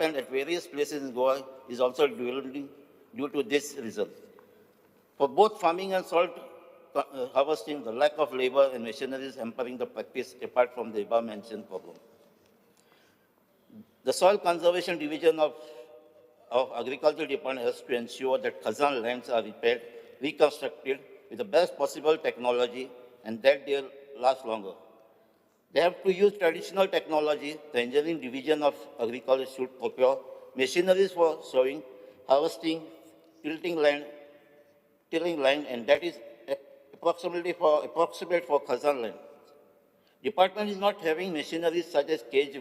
development at various places in Goa is also dwindling due to this reason. For both farming and salt harvesting, the lack of labor and machinery is hampering the practice apart from the above-mentioned problem. The Soil Conservation Division of Agriculture Department has to ensure that Khazan lands are repaired, reconstructed with the best possible technology and that they last longer. They have to use traditional technology. The Engineering Division of Agriculture should procure machineries for sowing, harvesting, tilling land, and that is approximate for Khazan land. Department is not having machineries such as cage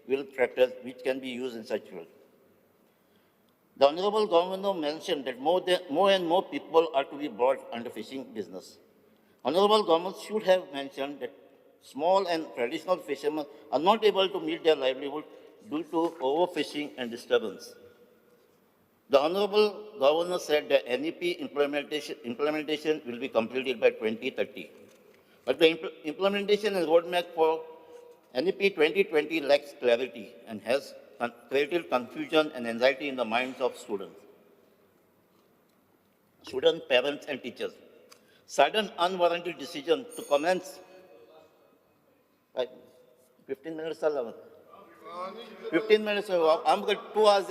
wheel tractors which can be used in such field. The Honorable Governor mentioned that more and more people are to be brought under fishing business. Honorable Government should have mentioned that small and traditional fishermen are not able to meet their livelihood due to overfishing and disturbance. The Honorable Governor said that NEP implementation will be completed by 2030. But the implementation and roadmap for NEP 2020 lacks clarity and has created confusion and anxiety in the minds of students, parents, and teachers. Sudden, unwarranted decision to commence 15 minutes. 15 minutes. I'm going 2 hours.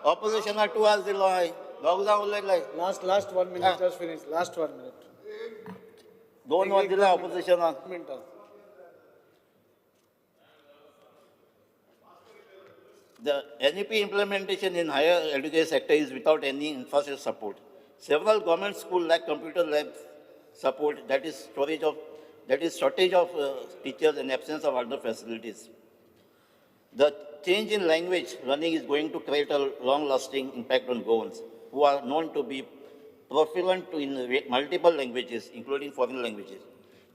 Opposition are 2 hours. Last 1 minute, just finish. Last 1 minute. Don't want the opposition. The NEP implementation in higher education sector is without any infrastructure support. Several government schools lack computer lab support, that is shortage of teachers and absence of other facilities. The change in language learning is going to create a long-lasting impact on Goans, who are known to be proficient in multiple languages, including foreign languages.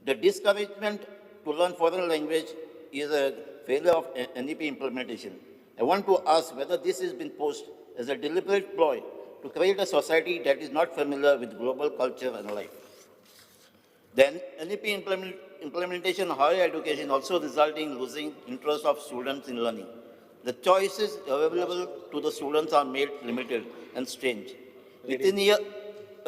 The discouragement to learn foreign language is a failure of NEP implementation. I want to ask whether this has been posed as a deliberate ploy to create a society that is not familiar with global culture and life. Then NEP implementation of higher education also resulting in losing interest of students in learning. The choices available to the students are made limited and strange. Within a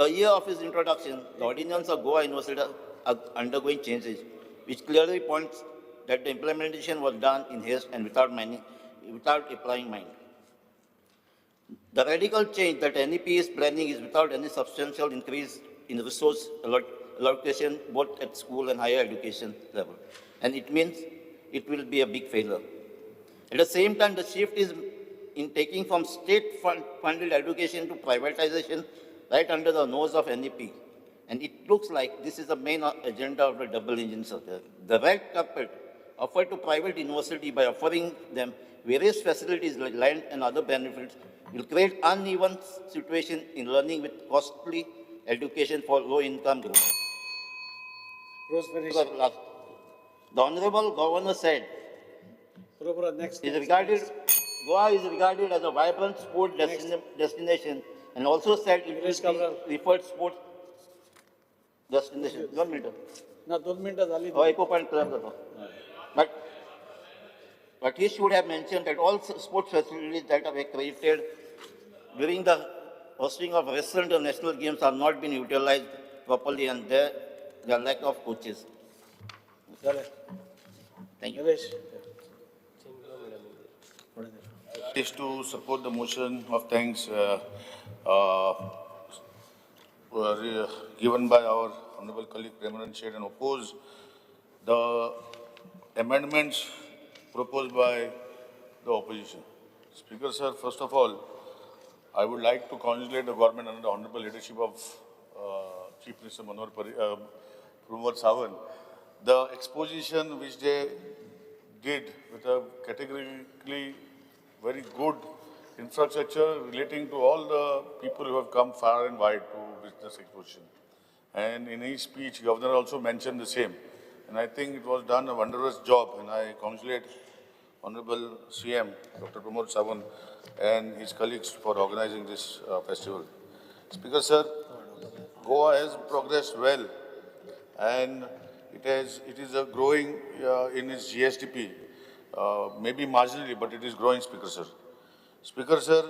year of its introduction, the ordinance of Goa University are undergoing changes, which clearly points that the implementation was done in haste and without applying mind. The radical change that NEP is planning is without any substantial increase in resource allocation both at school and higher education level. And it means it will be a big failure. At the same time, the shift is in taking from state-funded education to privatization right under the nose of NEP. And it looks like this is the main agenda of the double engine circle. The red carpet offered to private university by offering them various facilities like land and other benefits will create uneven situation in learning with costly education for low-income groups. The Honorable Governor said, Goa is regarded as a vibrant sport destination and also said it will be preferred sport destination. 1 minute. No, 2 minutes. But he should have mentioned that all sports facilities that are accredited during the hosting of Western International Games are not being utilized properly and there are lack of coaches. Thank you. Is to support the motion of thanks given by our Honorable colleague Premaran Sheth and oppose the amendments proposed by the opposition. Speaker, sir, first of all, I would like to congratulate the government under the honorable leadership of Chief Minister Pramod Sawant. The exposition which they did with a categorically very good infrastructure relating to all the people who have come far and wide to visit this exposition. And in his speech, Governor also mentioned the same. And I think it was done a wondrous job, and I congratulate Honorable CM, Dr. Pramod Sawant, and his colleagues for organizing this festival. Speaker, sir, Goa has progressed well, and it is growing in its GSDP. maybe marginally, but it is growing, Speaker sir. Speaker sir,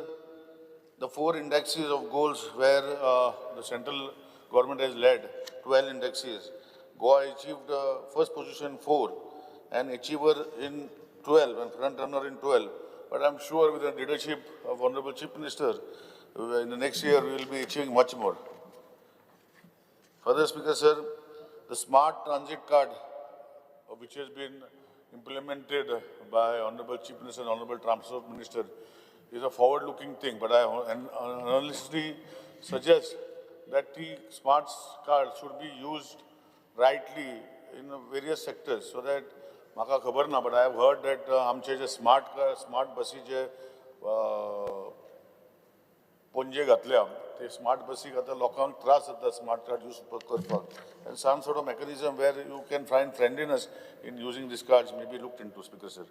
the 4 indexes of goals where the central government has led, 12 indexes. Goa achieved first position 4 and achiever in 12 and front runner in 12. But I'm sure with the leadership of Honorable Chief Minister, in the next year we will be achieving much more. Further, Speaker sir, the smart transit card, which has been implemented by Honorable Chief Minister and Honorable Transport Minister, is a forward-looking thing. But I honestly suggest that the smart card should be used rightly in various sectors, so that म्हाका खबर ना, but I have heard that आमचे जे smart बसी जे पणजे घातल्या, ते स्मार्ट बसीक आतां लोकांक त्रास जाता स्मार्ट कार्ड यूज करपाक. And some sort of mechanism where you can find friendliness in using these cards may be looked into, Speaker sir.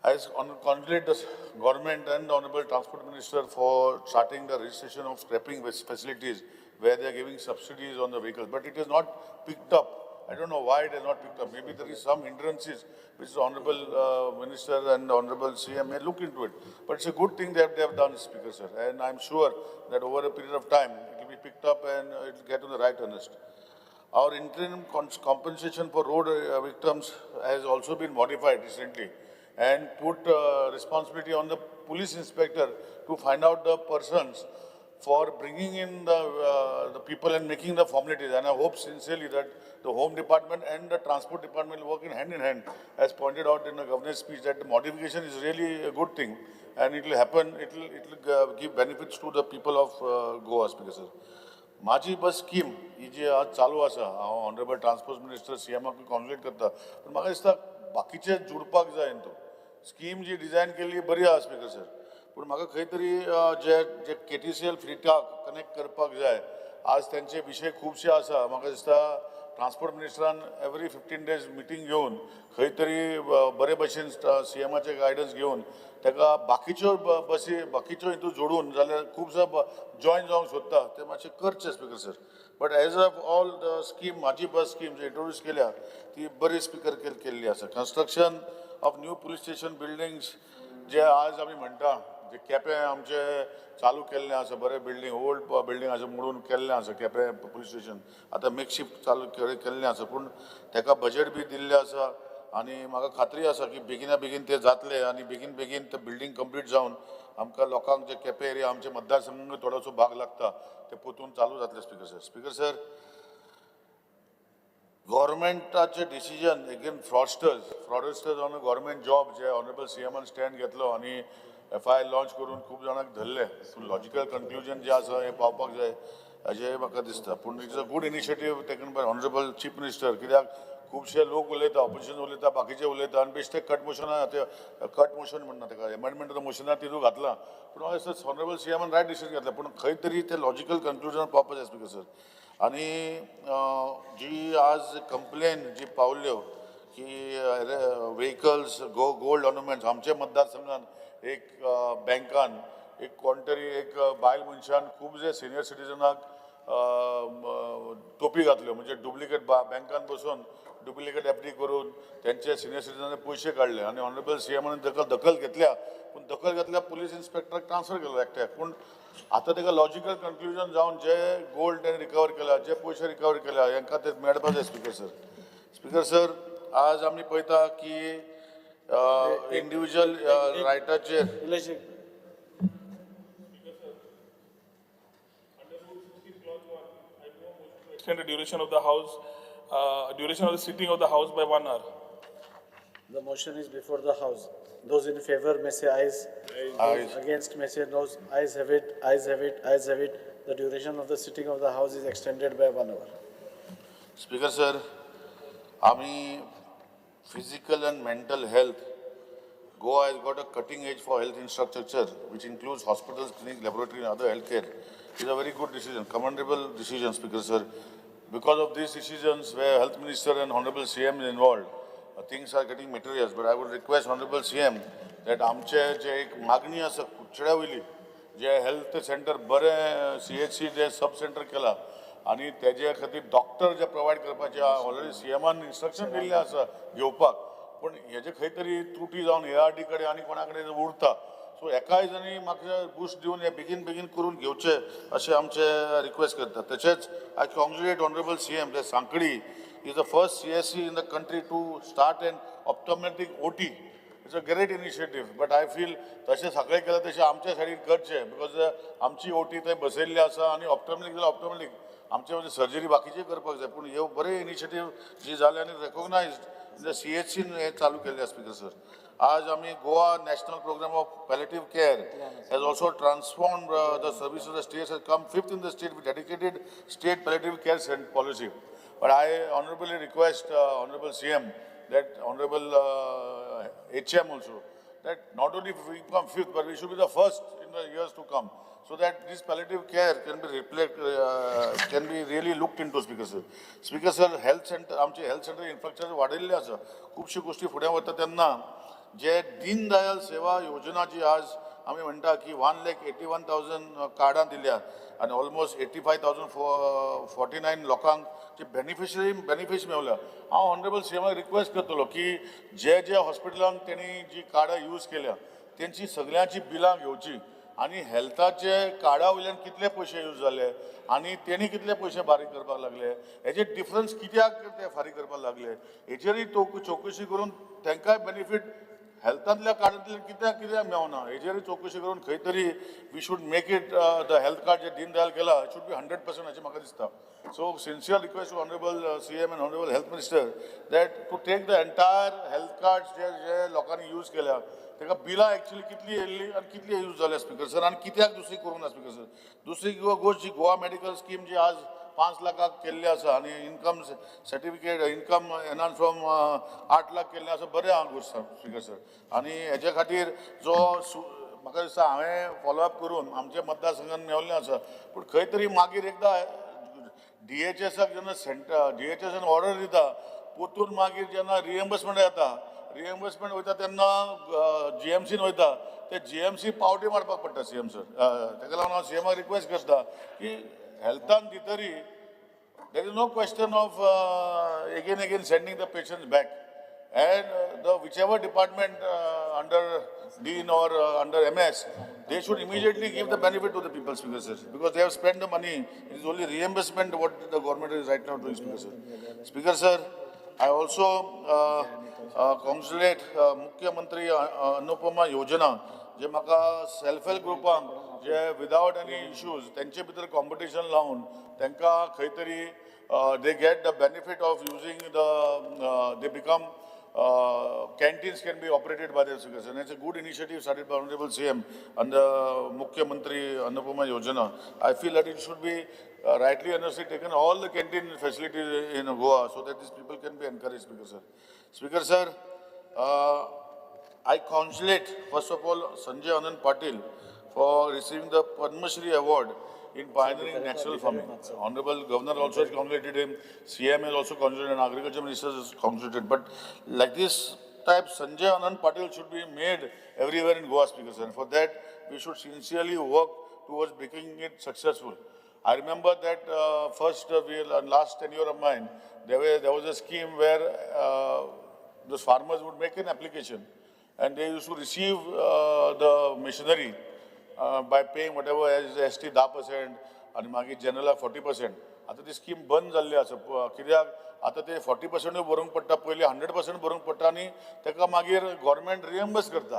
I congratulate the government and the Honorable Transport Minister for starting the registration of scrapping facilities where they are giving subsidies on the vehicles, but it is not picked up. I don't know why it is not picked up. Maybe there is some hindrances which the Honorable Minister and the Honorable CM may look into it. But it's a good thing that they have done, Speaker sir. And I'm sure that over a period of time, it will be picked up and it will get to the right earnest. Our interim compensation for road victims has also been modified recently and put responsibility on the police inspector to find out the persons for bringing in the people and making the formalities. And I hope sincerely that the Home Department and the Transport Department will work in hand, as pointed out in the Governor's speech, that the modification is really a good thing and it will happen, it will give benefits to the people of Goa, Speaker sir. माझी bus scheme ही जी आज चालू आसा, हांव honourable transport minister सीएमाक congruent करता, पण म्हाका दिसता बाकीचे जुडपाक जाय तो. स्कीम जी डिझायन केल्ली बरी आसा, स्पीकर सर, पूण म्हाका खंय तरी जे KTCL फ्लिटाक कनेक्ट करपाक जाय, आज त्यांचे विशय खुबशे आसा. म्हाका दिसता ट्रान्सपोर्ट मिनिस्टरान एवरी 15 days मिटींग घेवन खंय तरी बरे भशेन सीएमाचे गायडन्स घेवन ताका बाकीच्यो बसी बाकीच्यो हितून जोडून जाल्यार खुबसो जॉयन जावंक सोदता ते मातशें करचें, speaker sir. But as of all the scheme Majhi bus scheme G introduce केल्या ती बरी स्पीकर केल्ली आसा. Construction of new police station buildings जे आज आमी म्हणटा, जे केपें आमचे चालू केल्लें आसा, बरें बिल्डींग ओल्ड बिल्डींग आसा म्हणून केल्लें आसा केपें पुलीस स्टेशन, आतां मेकशिफ्ट चालू केल्लें आसा, पूण ताका बजेट बी दिल्लें आसा आनी म्हाका खात्री आसा की बेगिना बेगीन तें जातलें आनी बेगीन बेगीन तें बिल्डींग कंप्लीट जावन आमकां लोकांक जे केपें एरिया आमचे मतदारसंघाक थोडोसो भाग लागता ते पोतून चालू जातलें, स्पीकर सर. स्पीकर सर, गव्हर्मेंटाचे decision against fraudsters on a government job जे ऑनरेबल सीएमान स्टँड घेतलो आनी FIR लॉन्च करून खूब जाणांक धरले. लॉजिकल कन्क्लुजन जे आसा हें पावपाक जाय अशें म्हाका दिसता. पूण it's a good initiative taken by honourable chief minister, कित्याक खुबशे लोक उलयता, ऑपोजिशन उलयता, बाकीचे उलयता आनी बेश्टे कट मोशन म्हणना ताका, एमेंडमेंट मोशनार तितून घातला. पूण म्हाका दिसता ऑनरेबल सीएमान रायट डिसिजन घेतला, पूण खंय तरी ते लॉजिकल कन्क्लुजन पावपाक जाय, स्पीकर सर. आनी जी आज कंप्लेन जी पावल्यो की व्हेकल्स गोल्ड ऑर्नमेंट्स आमच्या मतदारसंघान एक बँकान एक कोण तरी एक बायल मनशान खूबशे सिनियर सिटीजनाक टोपी घातल्यो, म्हणजे डुप्लिकेट बँकान बसून डुप्लिकेट FD करून त्यांचे सिनियर सिटीजनाचे पयशे काडले आनी ऑनरेबल सीएमान दखल घेतल्या. पूण दखल घेतल्या पुलीस इन्स्पेक्टराक ट्रान्सफर केलो एकट्याक. पूण आतां ताका लॉजिकल कन्क्लुजन जावन जे गोल्ड ताणें रिकवर केला, जे पयशे रिकवर केल्या हांकां ते मेळपाक जाय, स्पीकर सर. स्पीकर सर, आज आमी पळयता की individual रायटाचेर extend the duration of the house, duration of the sitting of the house by 1 hour. The motion is before the House. Those in favor may say ayes. Ayes. Against may say noes. Ayes have it, ayes have it, ayes have it. The duration of the sitting of the House is extended by 1 hour. Speaker sir, आमी physical and mental health, Goa has got a cutting edge for health infrastructure, which includes hospitals, clinics, laboratory and other healthcare. It's a very good decision, commendable decision, Speaker sir. Because of these decisions where Health Minister and Honorable CM is involved, things are getting materials. But I would request Honorable CM that आमचे जे एक मागणी आसा कुडचड्या वयली, जे health centre बरें CHC जे sub centre केला आनी तेजे खातीर डॉक्टर जे प्रोवायड करपाचे ऑलरेडी सीएमान इन्स्ट्रक्शन दिल्लें आसा घेवपाक, पण हेजे खंय तरी त्रुटी जावन ARD कडेन आनी कोणा कडेन उरता. सो एकाय जणी म्हाका बूस्ट दिवन हे बेगीन बेगीन करून घेवचे अशें आमचे रिक्वेस्ट करता. तशेंच I congratulate honourable CM that Sanquelim is the first CSC in the country to start an optometric OT. It's a great initiative, but I feel तशें सगळें केलें तशें आमच्या सायडीन करचें, बिकॉज आमची OT थंय बसयल्ली आसा आनी ऑप्टोमेट्रिक जाल्यार ऑप्टोमेट्रिक आमचे म्हणजे सर्जरी बाकीचे करपाक जाय, पूण ह्यो बरे इनिशिएटीव जी जाले आनी रेकॉग्नायज्ड इन द CHCन हे चालू केल्ले स्पीकर सर. आज आमी Goa national programme of palliative care has also transformed the service of the states, has come 5th in the state with dedicated state palliative care policy. But I honorably request Honorable CM that Honorable HM also, that not only we come 5th, but we should be the first in the years to come, so that this palliative care can be really looked into, Speaker sir. Speaker sir, health center, आमचे health center infrastructure वाढिल्ले आसा. खूबशी गोष्टी फुडें वता तेन्ना जे दीनदयाल सेवा योजना जी आज आमी म्हणटा की 1,81,000 कार्डां दिल्या आनी ऑलमोस्ट 85,049 लोकांक जे बेनिफिट्स मेवल्या. हांव ऑनरेबल CMाक रिक्वेस्ट करतलो की जे जे हॉस्पिटलांत तेणी जी कार्डां यूज केल्या तेंची सगळ्यांची बिलां घेवची आनी हेल्थाचे कार्डा वयल्यान कितले पयशे यूज जाले आनी तेणी कितले पयशे फारीक करपाक लागले, हेजे डिफरन्स कित्याक ते फारीक करपाक लागले, हेचेरूय चौकशी करून तांकांय बेनिफीट हेल्थांतल्या कार्डांतल्यान कित्याक मेवना, हेचेरूय चौकशी करून खंय तरी we should make it the health card जे दीन दयाल केला इट शूड बी 100% अशें म्हाका दिसता. So sincere request to honourable CM and honourable health minister that to take the entire health cards जे लोकांनी यूज केल्या ताका बिलां एक्चुअली कितली येयल्ली आनी कितली यूज जाल्या स्पीकर सर, आनी कित्याक दुसरी करूंक ना स्पीकर सर. दुसरी गोष्ट जी गोवा मेडिकल स्कीम जी आज 5 लाखाक केल्ली आसा आनी income certificate income enhance from 8 lakh केल्लें आसा, बरें आहा गोश्ट स्पीकर सर. आनी हेजे खातीर जो म्हाका दिसता हांवें फॉलोअप करून आमच्या मतदारसंघान मेवल्लें आसा, पूण खंय तरी मागीर एकदां DHSक जेन्ना DHSन ऑर्डर दिता पोतून मागीर जेन्ना रिएम्बर्समेंट येता, रिएम्बर्समेंट वयता तेन्ना GMCन वयता, ते GMC पावटी मारपाक पडटा CM सर. ताका लागून हांव CMाक रिक्वेस्ट करता की हेल्थान दितरी there is no question of again sending the patients back, and the whichever department under Dean or under MS, they should immediately give the benefit to the people, Speaker sir, because they have spent the money. It is only reimbursement what the government is right now doing, Speaker sir. Speaker sir, I also congratulate Mukhyamantri Anupama Yojana, जे म्हाका self help ग्रुपांक जे without any issues तेंचे भितर competition लावन तांकां खंय तरी they get the benefit of using they become canteens can be operated by the citizens. And it's a good initiative started by Honorable CM and the Mukhyamantri Annapurna Yojana. I feel that it should be rightly and honestly taken all the canteen facilities in Goa so that these people can be encouraged, Speaker sir. Speaker sir, I congratulate first of all Sanjay Anand Patil for receiving the Padma Shri Award in pioneering natural farming. Honorable Governor also has congratulated him. CM has also congratulated and Agriculture Minister has congratulated. But like this type, Sanjay Anand Patil should be made everywhere in Goa, Speaker sir. And for that, we should sincerely work towards making it successful. I remember that last tenure of mine, there was a scheme where those farmers would make an application and they used to receive the machinery by paying whatever as ST 10% and मागीर general 40%. आता ती scheme बंद जाल्ली आसा कित्याक आता ते 40% भरूंक पडटा, पयलीं 100% भरूंक पडटा आनी ताका मागीर गव्हर्नमेंट रिएम्बर्स करता.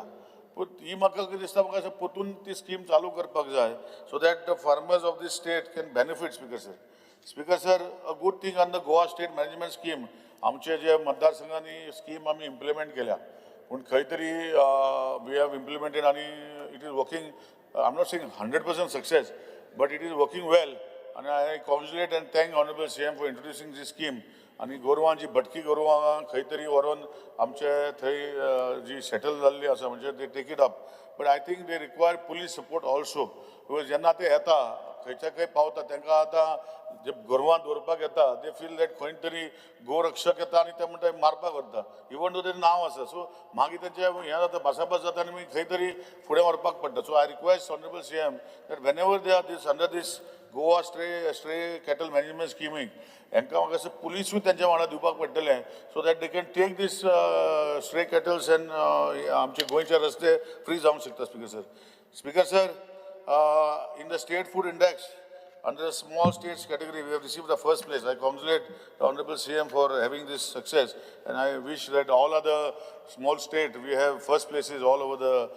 पूण ही म्हाका कितें दिसता म्हाका परतून ती स्कीम चालू करपाक जाय so that the farmers of this state can benefit. Speaker sir, speaker sir, a good thing on the Goa state management scheme आमचे जे मतदारसंघांनी स्कीम आमी इम्प्लिमेंट केल्या पूण खंय तरी वी हॅव इम्प्लिमेंटेड आनी it is working. I'm not saying 100% success, but it is working well. And I congratulate and thank Honorable CM for introducing this scheme. आणि गोरवां जी भटकी गोरवां खंय तरी व्हरून आमचे थंय जी सेटल जाल्ली आसा म्हणजे they take it up. But I think they require police support also. Because जेन्ना ते येता खंयच्या खंय पावता तांकां आतां जे गोरवां दवरपाक येता दे फील दॅट खंय तरी गोरक्षक येता आनी ते म्हणटा मारपाक व्हरता इवन दो तें नांव आसा सो मागीर तेंचें हें जाता भासाभास जाता आनी मागीर खंय तरी फुडें व्हरपाक पडटा so I request honourable CM that whenever they are this under this Goa stray cattle management स्किमीक हांकां म्हाका असं पुलीसूय तेंच्या वांगडा दिवपाक पडटलें so that they can take this stray cattles and आमचे गोंयचे रस्ते फ्री जावंक शकता speaker sir in the state food index under the small states category we have received the first place. I congratulate the honorable CM for having this success and I wish that all other small state we have first places all over the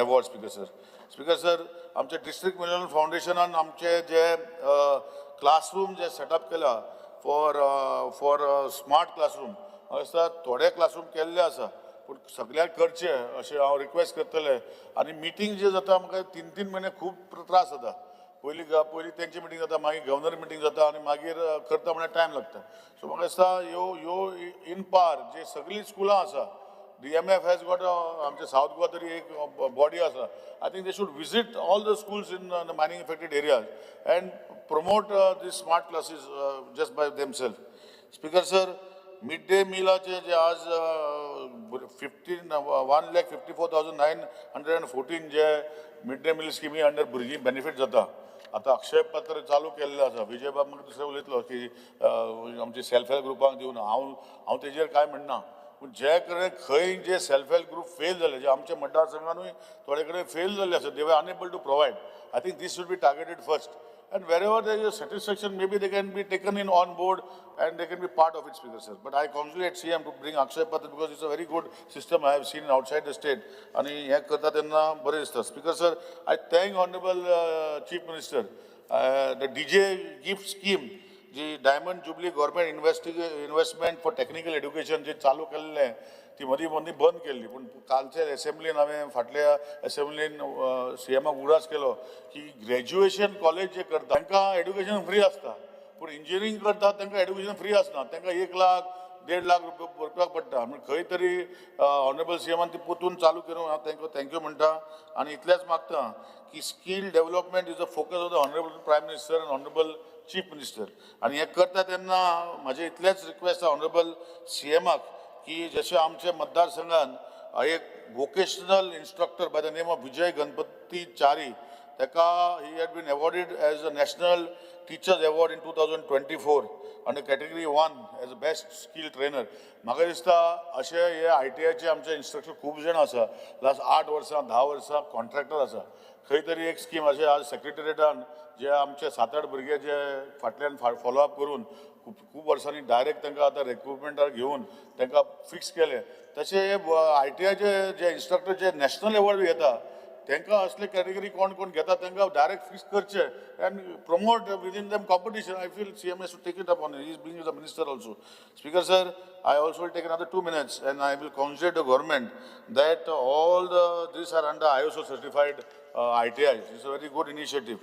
awards. Speaker sir आमचे district millennium foundation and आमचे जे classroom जे setup केला for smart classroom असा थोडे classroom केल्ले आसा पूण सगळ्यांक करचे अशें हांव रिक्वेस्ट करतलें आनी मिटींग जे जाता म्हाका 3-3 म्हयने खूब त्रास जाता पयलीं तेंची मिटींग जाता मागीर गव्हर्नर मिटींग जाता आनी मागीर करता म्हणल्यार टायम लागता सो म्हाका दिसता ह्यो इन पार जे सगळीं स्कुलां आसा DMF हॅज गॉट आमचे सावथ गोवा तरी एक बॉडी आसा I think they should visit all the schools in the mining affected areas and promote this smart classes just by themselves speaker sir mid day मिलाचे जे आज 1,54,914 जे मिड डे मील स्किमी अंडर भुरगीं बेनिफीट जाता आतां अक्षय पत्र चालू केल्लें आसा विजय बाब म्हाका दुसरें उलयतलो की आमचे सेल्फ हेल्प ग्रुपांक दिवन हांव तेजेर कांय म्हणना पूण जे कडेन खंय जे सेल्फ हेल्प ग्रुप फेल जाले जे आमच्या मतदारसंघानूय थोडे कडेन फेल जाल्ले आसा they were enable to provide I think this should be targeted first and wherever there is a satisfaction maybe they can be taken in on board and they can be part of it speaker sir but I congratulate CM to bring Akshay Patra because it's a very good system I have seen outside the state आणि हे करता तेन्ना बरें दिसता speaker sir I thank honorable chief minister the DJ gift scheme जी diamond jubilee government investment for technical education जे चालू केल्लें ती मदीं बंद केल्ली पूण कालच्या एसेंब्लीन हांवें फाटल्या एसेंब्लीन CMाक उगडास केलो की ग्रॅज्युएशन कॉलेज जे करता तांकां एड्युकेशन फ्री आसता पूण इंजिनियरींग करता तांकां एड्युकेशन फ्री आसना तांकां 1 लाख 1.5 लाख रुपया भरपाक पडटा म्हणजे खंय तरी ऑनरेबल CMान ती पोतून चालू करून हांव तांकां थँक्यू म्हणटा आनी इतलेंच मागता की skill development is the focus of the honourable prime minister and honourable chief minister आनी हें करता तेन्ना म्हाजें इतलेंच रिक्वेस्ट ऑनरेबल CMाक की जशें आमच्या मतदारसंघान एक vocational instructor by the name of Vijay Ganpati Chari ताका he had been awarded as a national teachers award in 2024 under category 1 as a best skill trainer म्हाका दिसता अशें हे ITIचे आमचे इंस्ट्रक्टर खूब जाण आसा लास्ट 8 वर्सां 10 वर्सां कॉन्ट्रॅक्टर आसा खंय तरी एक स्कीम अशें आज सेक्रेटरिएटान जे आमचे 7-8 भुरगे जे फाटल्यान फॉलोअप करून खूब वर्सांनी डायरेक्ट तांकां आतां रिक्रुटमेंटार घेवन तांकां फिक्स केले तशें ITIचे जे इंस्ट्रक्टर जे नॅशनल अवॉर्ड घेता तांकां असले कॅटेगरी कोण घेता तांकां डायरेक्ट फिक्स करचे end promote within them competition I feel CM has to take it up on he is being the minister also speaker sir I also will take another 2 minutes and I will congratulate the government that all these are under ISO certified ITIs it's a very good initiative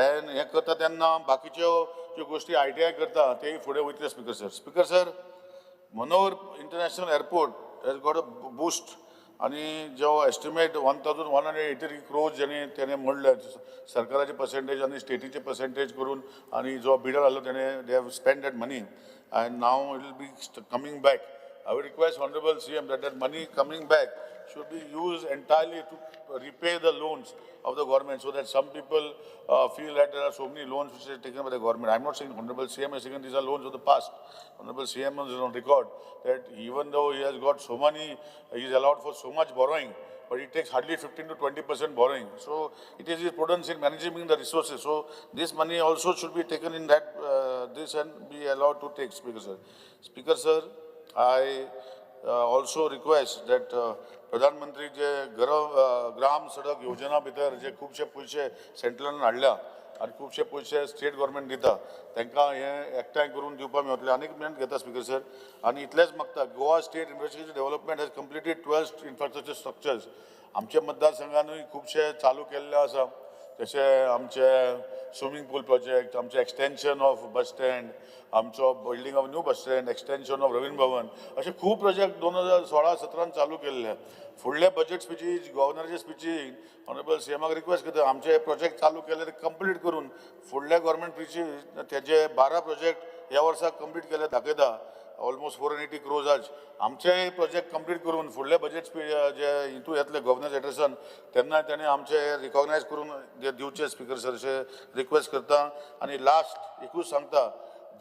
and हे करता तेन्ना बाकीच्यो ज्यो गोष्टी ITI करता तेय फुडें वयतले speaker sir Manohar international airport has got a boost आणि जो एस्टिमेट 1,183 crores त्याने म्हणले सरकाराचे पर्सेंटेज आणि स्टेटीचे पर्सेंटेज करून आणि जो बिडर आलो त्याने they have spend that money and now it will be coming back I will request honourable CM that money coming back should be used entirely to repay the loans of the government so that some people feel that there are so many loans which are taken by the government. I'm not saying Honorable CM is saying these are loans of the past. Honorable CM is on record that even though he has got so many, he is allowed for so much borrowing, but it takes hardly 15 to 20% borrowing. So it is his prudence in managing the resources. So this money also should be taken in that this and be allowed to take. Speaker sir, I also request that प्रधानमंत्री जे ग्राम सडक योजना भितर जे खुबशे पयशे सेंट्रलान हाडल्या आनी खुबशे पयशे स्टेट गव्हर्मेंट दिता तांकां हे एकठांय करून दिवपाक मेळटलें आनीक मिनट घेता स्पीकर सर आनी इतलेंच मागता Goa state infrastructure development has completed 12 infrastructure structures आमच्या मतदारसंघानूय खुबशे चालू केल्ले आसा तशे आमचे स्विमींग पूल प्रोजेक्ट, आमचे एक्सटेंशन ऑफ बस स्टँड, आमचो building of new bus stand, extension of Ravindra Bhavan, असे खूप प्रोजेक्ट 2016-17 चालू केल्ले. फुडले बजेट स्पिचीज, गव्हर्नराचे स्पिचीन ऑनरेबल सीएमाक रिक्वेस्ट करता आमचे प्रोजेक्ट चालू केले ते कंप्लीट करून फुडले गव्हर्नमेंट स्पिचीज तेजे 12 प्रोजेक्ट ह्या वर्सा कंप्लीट केले दाखयता. ऑलमोस्ट 480 crores आज आमचे प्रोजेक्ट कंप्लीट करून फुडले बजेट जे हितू येतले गव्हर्नर एड्रेसान तेन्ना तेणे आमचे रिकॉग्नायज करून दिवचे स्पीकर सर अशे रिक्वेस्ट करता. आणि लास्ट एकूच सांगता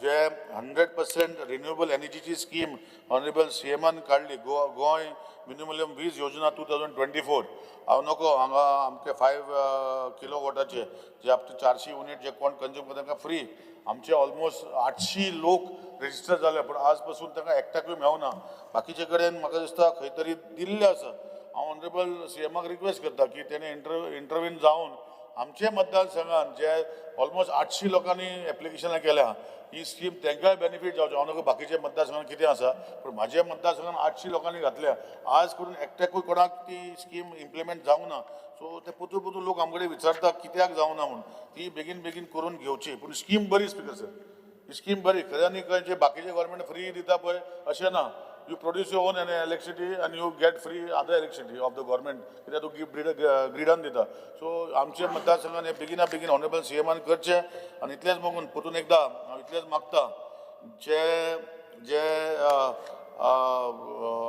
जे 100% रिन्युएबल एनर्जीची स्कीम ऑनरेबल सीएमान काडली गोंय मिनिमम वीज योजना 2024. हांव नको हांगा आमचे 5 किलोवॉटाचे जे आप 400 युनिट जे कोण कंज्यूम करता तांकां फ्री. आमचे ऑलमोस्ट 800 लोक रजिस्टर झाले पण आज पासून तांकां एकट्याकूय मेवना. बाकीचे कडेन म्हाका दिसता खंय तरी दिल्ले आसा. हांव ऑनरेबल सीएमाक रिक्वेस्ट करता की तेणे इंटरव्हीन जावन आमचे मतदारसंघात जे ऑलमोस्ट 800 लोकांनी एप्लिकेशनां केल्या ही स्कीम तांकांय बेनिफीट जावचें. हांव नका बाकीच्या मतदारसंघात कितें आसा पण म्हाज्या मतदारसंघात 800 लोकांनी घातल्या. आज करून एकट्याकूय कोणाक ती स्कीम इम्प्लिमेंट जावंक ना. सो ते पोतू लोक आमकडे विचारता कित्याक जावना म्हणून. ती बेगीन करून घेवची पूण स्कीम बरी स्पीकर सर. ही स्कीम बरी खऱ्यांनी खंय जे बाकीचे गव्हर्मेंट फ्री दिता पळय अशें ना. You produce your on electricity and you get free other electricity of the government कित्याक तूं ग्रिडान दिता. सो आमचे मतदारसंघात हे बेगीन ऑनरेबल सीएमान करचे. आनी इतलेंच मागून परतून एकदां हांव इतलेंच मागता जे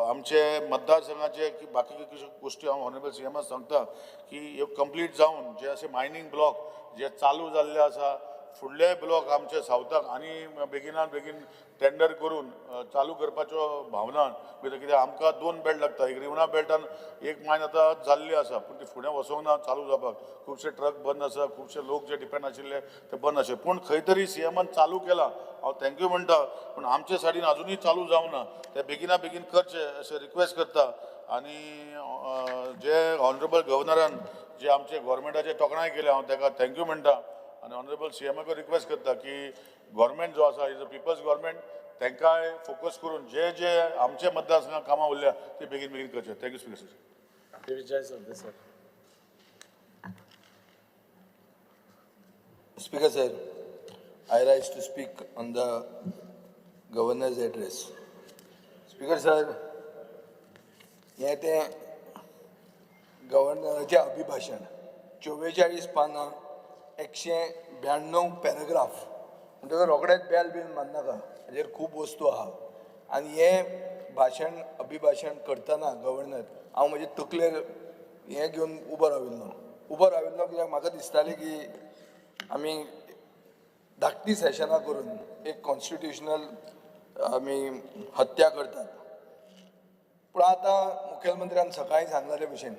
आमचे मतदारसंघाचे बाकी गोष्टी हांव ऑनरेबल सीएमान सांगता की ह्यो कंप्लीट जावन जे अशे मायनींग ब्लॉक जे चालू जाल्ले आसा फुडले ब्लॉक आमचे सावथाक आनी बेगीनात बेगीन टेंडर करून चालू करपाच्यो भावनान कित्याक आमकां 2 बेल्ट लागता. एक रिवणा बेल्टान एक मायन आतां जाल्ली आसा पूण ती फुडें वचोंक ना चालू जावपाक. खुबशे ट्रक बंद आसा, खुबशे लोक जे डिपेंड आशिल्ले ते बंद आशिल्ले पूण खंय तरी सीएमान चालू केला. हांव थँक्यू म्हणटा पूण आमचे सायडीन अजुनूय चालू जावंक ना. ते बेगीन करचे अशें रिक्वेस्ट करता. आनी जे ऑनरेबल गव्हर्नरान जे आमचे गव्हर्मेंटाचे तोखणाय केले हांव ताका थँक्यू म्हणटा. आनी ऑनरेबल सीएमाक रिक्वेस्ट करता की गव्हर्मेंट जो आसा इज अ पिपल्स गव्हर्मेंट तांकांय फोकस करून जे आमचे मतदारसंघात कामां उरल्या ती बेगीन करचे. Thank you speaker sir. Division sir. Speaker sir, I rise to speak on the governor's address. Speaker sir, हे ते गव्हर्नराचे अभिभाशण 44 पानां 192 पॅराग्राफ म्हणटकच रोखडेच बेल बीन मारनाका. हाजेर खूब वस्तू आहा. आनी हे भाशण अभिभाशण करतना गव्हर्नर हांव म्हजे तकलेर हे घेवन उबो राविल्लो कित्याक म्हाका दिसतालें की आमी धाकटी सेशनां करून एक कॉन्स्टिट्युशनल आमी हत्या करतात. पूण आतां मुखेलमंत्र्यान सकाळीं सांगलेले भशेन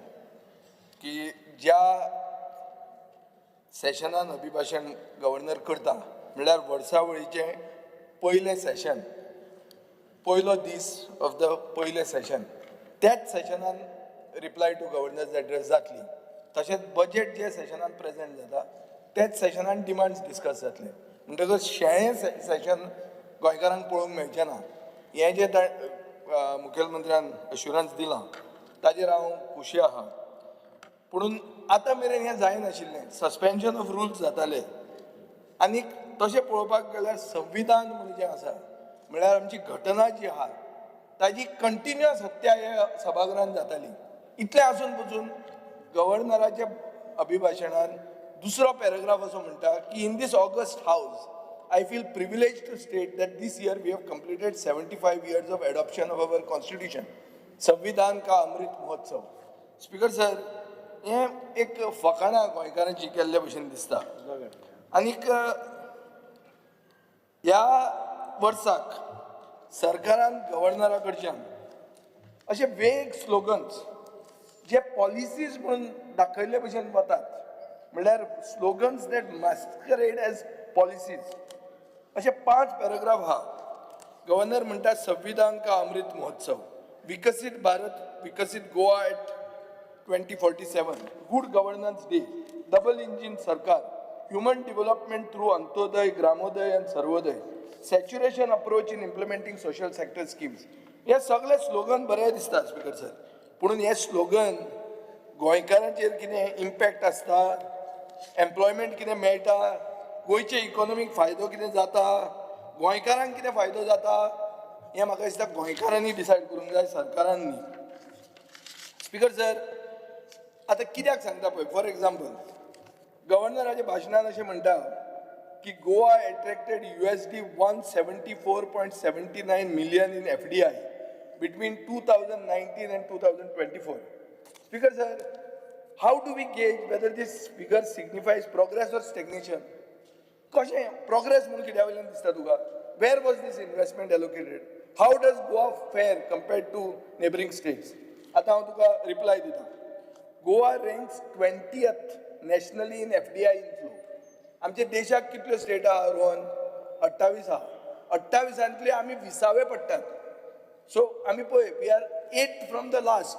की ज्या सेशनान अभिभाशण गव्हर्नर करता म्हणल्यार वर्सावळीचें पयलें सेशन पयलो दीस ऑफ द पयलें सेशन त्याच सेशनान रिप्लाय टू गव्हर्नर्स एड्रेस जातली. तशेंच बजेट जे सेशनान प्रेजेंट जाता त्याच सेशनान डिमांड्स डिस्कस जातले. म्हणटकच शेळें सेशन गोंयकारांक पळोवंक मेळचें ना. हें जे मुखेलमंत्र्यान अश्युरन्स दिलां ताजेर हांव खुशी आहा. पुणून आतां मेरेन हें जायनाशिल्लें. सस्पेन्शन ऑफ रुल्स जाताले. आनी तशें पळोवपाक गेल्यार संविधान म्हणून जें आसा म्हळ्यार आमची घटना जी आहा ताजी कंटिन्युअस हत्या ह्या सभागृहांत जाताली. इतलें आसून पसून गव्हर्नराच्या अभिभाशणान दुसरो पॅराग्राफ असो म्हणटा की in this august house I feel privileged to state that this year we have completed 75 years of adoption of our constitution. संविधान का अमृत महोत्सव. स्पीकर सर हे एक फकाणां गोंयकारांची केल्ल्या भशेन दिसता. आनीक ह्या वर्साक सरकारान गव्हर्नरा कडच्यान अशे वेग स्लोगन्स जे पॉलिसीज म्हणून दाखयल्ले भशेन वतात म्हळ्यार स्लोगन्स दॅट मॅस्करेड एज पॉलिसीज अशे 5 पॅराग्राफ आहा. गव्हर्नर म्हणटा संविधान का अमृत महोत्सव, विकसित भारत विकसित Goa at 2047, good governance day, double engine सरकार, human development through Antyodaya, Gramodaya and Sarvodaya, saturation approach in implementing social sector schemes. हे सगळे स्लोगन बरे दिसता स्पीकर सर. पुणून हे स्लोगन गोंयकारांचेर कितें इम्पॅक्ट आसता एम्प्लॉयमेंट कितें मेळटा, गोंयचे इकॉनॉमीक फायदो कितें जाता, गोंयकारांक कितें फायदो जाता, हें म्हाका दिसता गोंयकारांनी डिसायड करूंक जाय, सरकारान न्ही. स्पीकर सर, आतां कित्याक सांगता पळय, फॉर एग्जाम्पल गव्हर्नराच्या भाशणान अशें म्हणटा की Goa attracted USD 174.79 million in FDI between 2019 and 2024. Speaker sir, how do we gauge whether this figure signifies progress or stagnation? कशें progress म्हणून कित्या वयल्यान दिसता तुका? Where was this investment allocated? How does Goa fare compared to neighboring states? आतां हांव तुका reply दिता. Goa ranks 20th nationally in FDI inflow. आमच्या देशाक कितल्यो स्टेट आहा रोहन? 28 आहा. 28 आमी 20वे पडटात. सो आमी पळय, we are 8th from the last.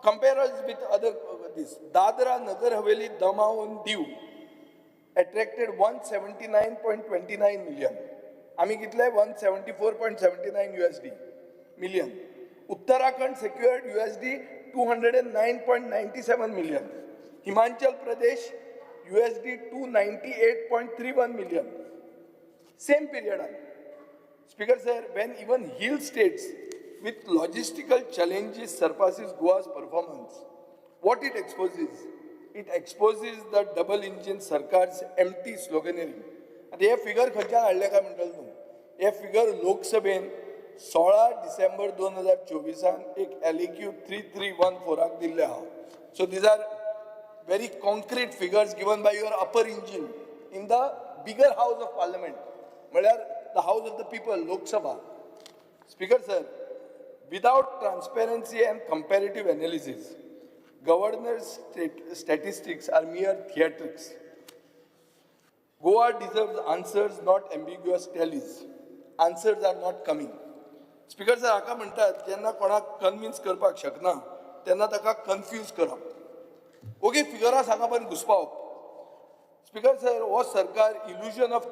Compare us with other these. Dadra Nagar Haveli Daman Diu attracted 179.29 million. आमी कितले? 174.79 USD million. Uttarakhand secured USD 209.97 million. Himachal Pradesh USD 298.31 million. Same period. Speaker sir, when even hill states with logistical challenges surpasses Goa's performance, what it exposes? It exposes the double engine Sarkar's empty sloganeering. आता हे figure खंयच्यान हाडले काय म्हणटलो तूं? हे figure लोकसभेन 16 December 2024 एक LEQ 3314 दिल्ले आहा. So these are very concrete figures given by your upper engine in the bigger house of parliament, म्हळ्यार the house of the people, Lok Sabha. Speaker sir, without transparency and comparative analysis, governor's statistics are mere theatrics. Goa deserves answers, not ambiguous tallies. Answers are not coming. Speaker sir, हाका म्हणटात जेन्ना कोणाक convince करपाक शकना तेन्ना ताका confuse करप. Okay फिगरां सांगा पण घुसपावप. स्पीकर सर, हो सरकार illusion of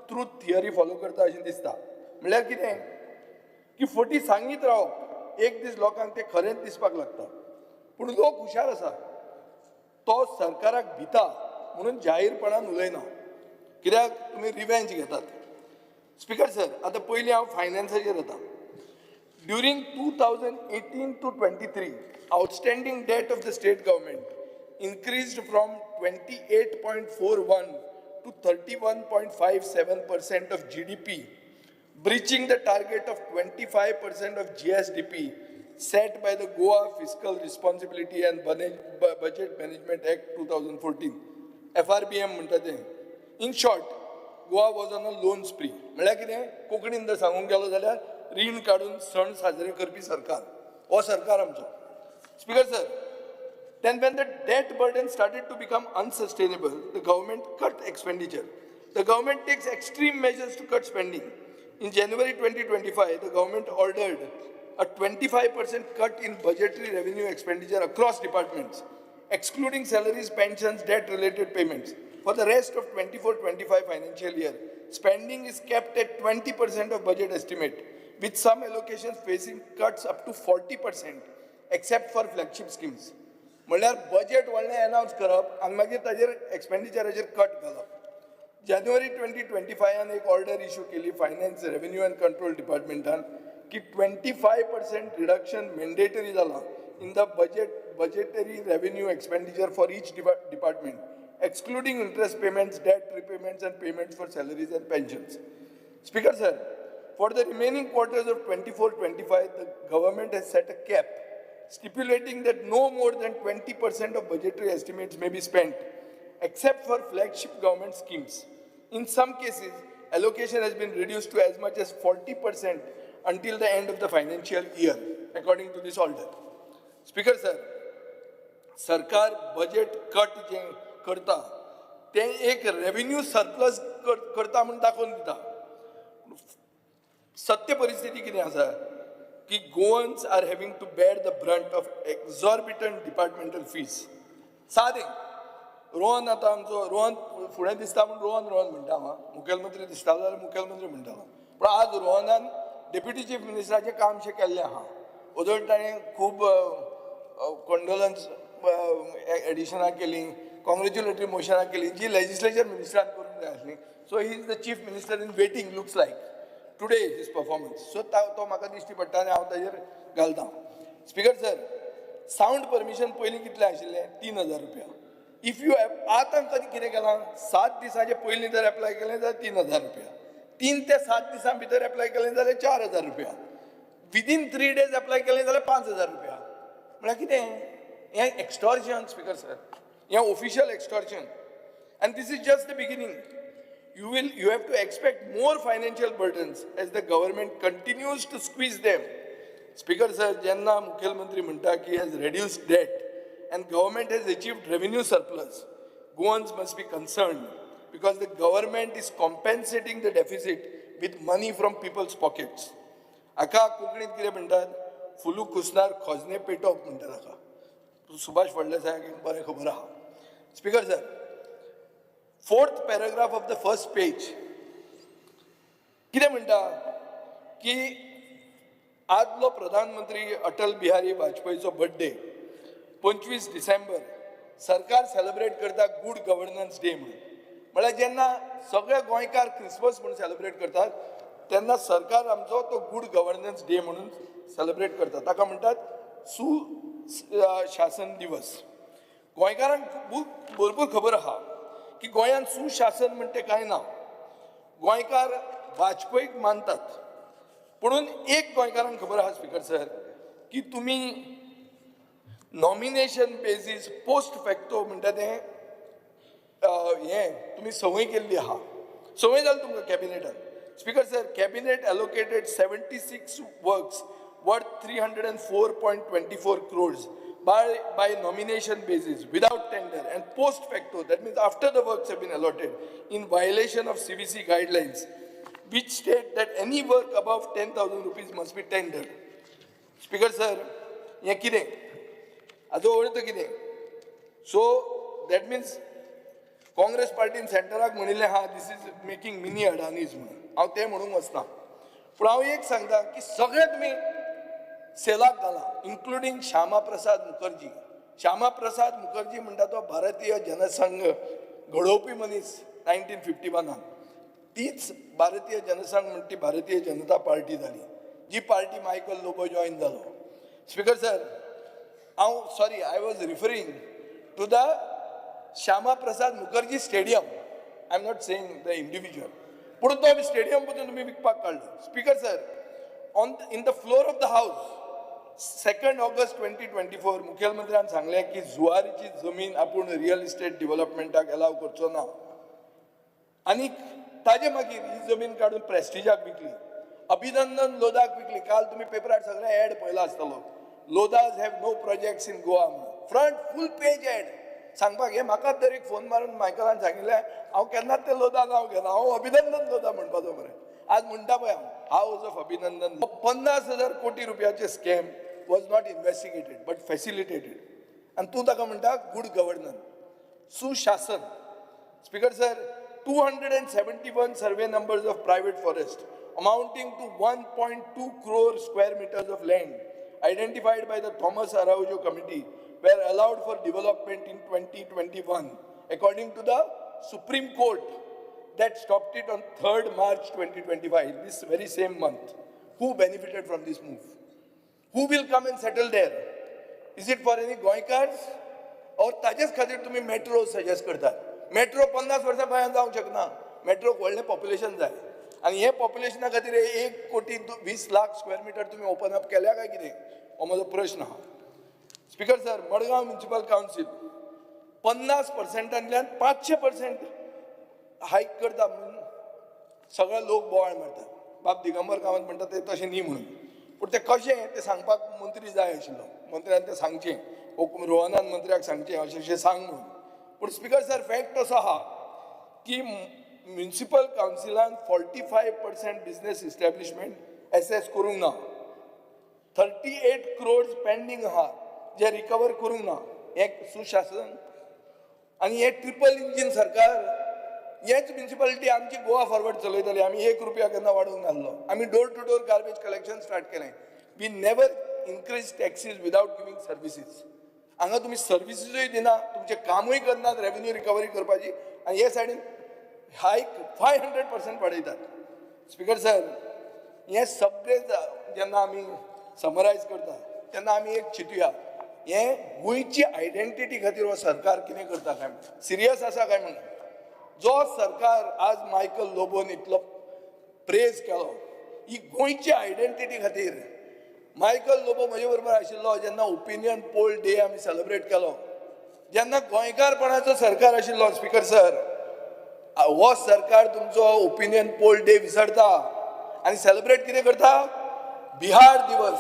truth theory follow करता अशें दिसता. म्हणल्यार कितें की फटी सांगीत रावप, एक दीस लोकांक तें खरेंच दिसपाक लागता. पूण लोक हुशार आसा, तो सरकाराक भिता म्हणून जाहीरपणान उलयना, कित्याक तुमी रिवेंज घेतात. स्पीकर सर, आतां पयलीं हांव फायनान्साचेर येता. During 2018 to 23, outstanding debt of the state government increased from 28.41 to 31.57% of GDP, breaching the target of 25% of GSDP set by the Goa Fiscal Responsibility and Budget Management Act 2014. FRBM म्हणटा तें. In short, Goa was on a loan spree. म्हळ्यार कितें? कोंकणीन जर सांगूंक गेलो जाल्यार रीण काडून सण साजरे करपी सरकार. हो सरकार आमचो. Speaker sir, then when the debt burden started to become unsustainable, the government cut expenditure. The government takes extreme measures to cut spending. In January 2025, the government ordered a 25% cut in budgetary revenue expenditure across departments, excluding salaries, pensions, debt-related payments. For the rest of 24-25 financial year, spending is kept at 20% of budget estimate, with some allocations facing cuts up to 40%, except for flagship schemes. म्हळ्यार budget व्हडलें announce करप आनी मागीर ताजेर एक्सपेंडिचराचेर cut घालप. जानेवारी 2025 एक order issue केली finance revenue and control डिपार्टमेंटान की 25% रिडक्शन मॅन्डेटरी जाला in the budgetary revenue expenditure for each department, excluding interest payments, debt repayments and payments for salaries and pensions. Speaker sir, for the remaining quarters of 24-25, the government has set a cap stipulating that no more than 20% of budgetary estimates may be spent, except for flagship government schemes. In some cases, allocation has been reduced to as much as 40% until the end of the financial year, according to this order. Speaker sir, सरकार budget cut जे करता ते एक revenue surplus करता म्हणून दाखोवन दिता. सत्य परिस्थिती कितें आसा की Goans are having to bear the brunt of exorbitant departmental fees. सादें रोहन आतां आमचो रोहन फुडें दिसता म्हणून रोहन म्हणटा हांव. मुखेलमंत्री दिसता जाल्यार मुखेलमंत्री म्हणटा हांव. पूण आज रोहनान डेप्युटी चीफ मिनिस्टराचें कामशें केल्लें आहा. ओदोळ ताणें खूब कंडोलन्स एडिशनां केलीं, कॉंग्रॅच्युलेटरी मोशनां केली जी लेजिस्लेचर मिनिस्टरान करूंक जाय आसली. So he is the chief minister in waiting looks like today his performance. So तो म्हाका दिश्टी पडटा आनी हांव ताजेर घालतां. स्पीकर सर, सावंड परमिशन पयलीं कितलें आशिल्लें? 3,000 रुपया. इफ यू आतां कधी कितें केलां? 7 दिसांचे पयलीं जर एप्लाय केलें जाल्यार 3,000 रुपया. 3 ते 7 दिसां भितर एप्लाय केलें जाल्यार 4,000 रुपया. विदीन 3 days एप्लाय केलें जाल्यार 5,000 रुपया. म्हळ्यार कितें? हें एक्स्टॉर्शन स्पीकर सर. हें official extortion. And this is just the beginning. You have to expect more financial burdens as the government continues to squeeze them. Speaker sir, jenna Mukhyamantri म्हणटा की has reduced debt and government has achieved revenue surplus, Goans must be concerned because the government is compensating the deficit with money from people's pockets. हाका कोंकणीत कितें म्हणटात? फुलू कुसणार खोजने पेटोवप म्हणटात हाका. सुभाष फडणवीसाक बरें खबर आहा. Speaker sir, 4th paragraph of the first page कितें म्हणटा की आदलो प्रधानमंत्री अटल बिहारी वाजपेयीचो बर्थडे 25 डिसेंबर सरकार सेलिब्रेट करता गुड गव्हर्नन्स डे म्हणून. म्हळ्यार जेन्ना सगळे गोंयकार क्रिसमस म्हणून सेलिब्रेट करतात तेन्ना सरकार आमचो तो गुड गव्हर्नन्स डे म्हणून सेलिब्रेट करता. ताका म्हणटात सुशासन दिवस. गोंयकारांक भरपूर खबर आहा की गोंयांत सुशासन म्हणटे कांय ना. गोंयकार वाजपेयीक मानतात. पुणून एक गोंयकारांक खबर आहा स्पीकर सर की तुमी नॉमिनेशन बेजीस पोस्ट फॅक्टो म्हणटा तें हें तुमी संवय केल्ली आहा. संवय जाली तुमकां कॅबिनेटान. Speaker sir, cabinet allocated 76 works worth 304.24 crores by nomination basis without tender and post facto, that means after the works have been allotted, in violation of CBC guidelines which state that any work above 10,000 rupees must be tendered. Speaker sir, हे कितें? हाजो अर्थ कितें? So that means Congress पार्टीन सेंटराक म्हणिल्लें हा दिस is making mini Adanis म्हणून. हांव तें म्हणूंक वचना. पूण हांव एक सांगता की सगळे तुमी सेलाक घाला, इन्क्लुडींग श्यामा प्रसाद मुखर्जी. श्यामा प्रसाद मुखर्जी म्हणटा तो भारतीय जनसंघ घडोवपी मनीस 1951. तीच भारतीय जनसंघ म्हणटी भारतीय जनता पार्टी जाली, जी पार्टी मायकल लोबो जॉईन जालो. स्पीकर सर, हांव sorry, I was referring to the Shyama Prasad Mukherjee stadium. I am not saying the individual. पूण तो स्टेडियम पसून तुमी विकपाक काडलो. Speaker sir, in the floor of the house 2 August 2024 मुख्यमंत्र्यान सांगले की जुवारीची जमीन आपूण रियल इस्टेट डेव्हलपमेंटाक अलाव करचो ना. आनी ताजे मागीर ही जमीन काडून प्रेस्टिजाक विकली. अभिनंदन लोधाक विकली. काल तुम्ही पेपरार सगळे ऍड पळयला आसतलो. Lodhas have no projects in Goa म्हणून फ्रंट फुल पेज ऍड. सांगपाक हे म्हाकाच तर एक फोन मारून मायकलान सांगिल्लें हांव केन्नाच ते लोधा नांव घेना, हांव अभिनंदन लोधा म्हणपाचो मरे. आज म्हणटा पळय हाऊस ऑफ अभिनंदन. 50,000 कोटी रुपयाचे scam was not investigated but फॅसिलिटेटेड. आनी तूं ताका म्हणटा गुड गव्हर्नन्स, सुशासन. Speaker sir, 271 survey numbers of private forest amounting to 1.2 crore square meters of land identified by the Thomas Araujo committee were allowed for development in 2021 according to the Supreme Court that stopped it on 3rd March 2025, this very same month. Who benefited from this move? Who will come and settle there? Is it for any गोंयकार्स? और ताजेच खातीर तुमी metro suggest करतात. Metro 50 वर्सां गोंयांत जावंक शकना. मेट्रोक व्हडलें population जाय आनी हे पॉप्युलेशना खातीर 1,20,00,000 स्क्वेअर मिटर तुमी ओपन अप केल्या काय कितें? हो म्हजो प्रश्न आहा. Speaker sir, Madgaon municipal council 50%तल्यान 500% हायक करता म्हणून सगळे लोक बोवाळ मारतात. बाब दिगंबर कामत म्हणटा ते तशें न्ही म्हणून. पूण तें कशें तें सांगपाक मंत्री जाय आशिल्लो. मंत्र्यान तें सांगचें, रोहनान मंत्र्याक सांगचें अशें सांग म्हणून. पूण स्पीकर सर, फॅक्ट असो आहा की म्युनिसिपल कावन्सिलान 45% बिझनेस इस्टॅब्लिशमेंट एसेस करूंक ना. 38 crores पेंडींग आहा जे रिकवर करूंक ना. हें सुशासन. आनी हें ट्रिपल इंजीन सरकार. हेच म्युनिसिपालिटी आमची गोवा फॉरवर्ड चलयताली. आमी 1 रुपया केन्ना वाडोवंक नासलो. आमी door to door garbage collection start केलें. We never increase taxes without giving services. हांगा तुम्ही सर्विसीसूय दिना, तुमचे कामूय करनात रेव्हेन्यू रिकवरी करपाची, आनी हे सायडीन हायक 500% वाडयतात. स्पीकर सर, हे सगळे जेन्ना आमी समरायज करता तेन्ना आमी एक चिंतुया, हे गोंयची आयडेंटिटी खातीर हो सरकार कितें करता काय म्हणून, सिरियस आसा काय म्हणून. जो सरकार आज मायकल लोबोन इतलो प्रेज केलो, ही गोंयची आयडेंटिटी खातीर. मायकल लोबो म्हजे बरोबर आशिल्लो जेन्ना ओपिनियन पोल डे आमी सेलिब्रेट केलो, जेन्ना गोंयकारपणाचो सरकार आशिल्लो. स्पीकर सर, हो सरकार तुमचो ओपिनियन पोल डे विसरता आनी सेलिब्रेट कितें करता, बिहार दिवस,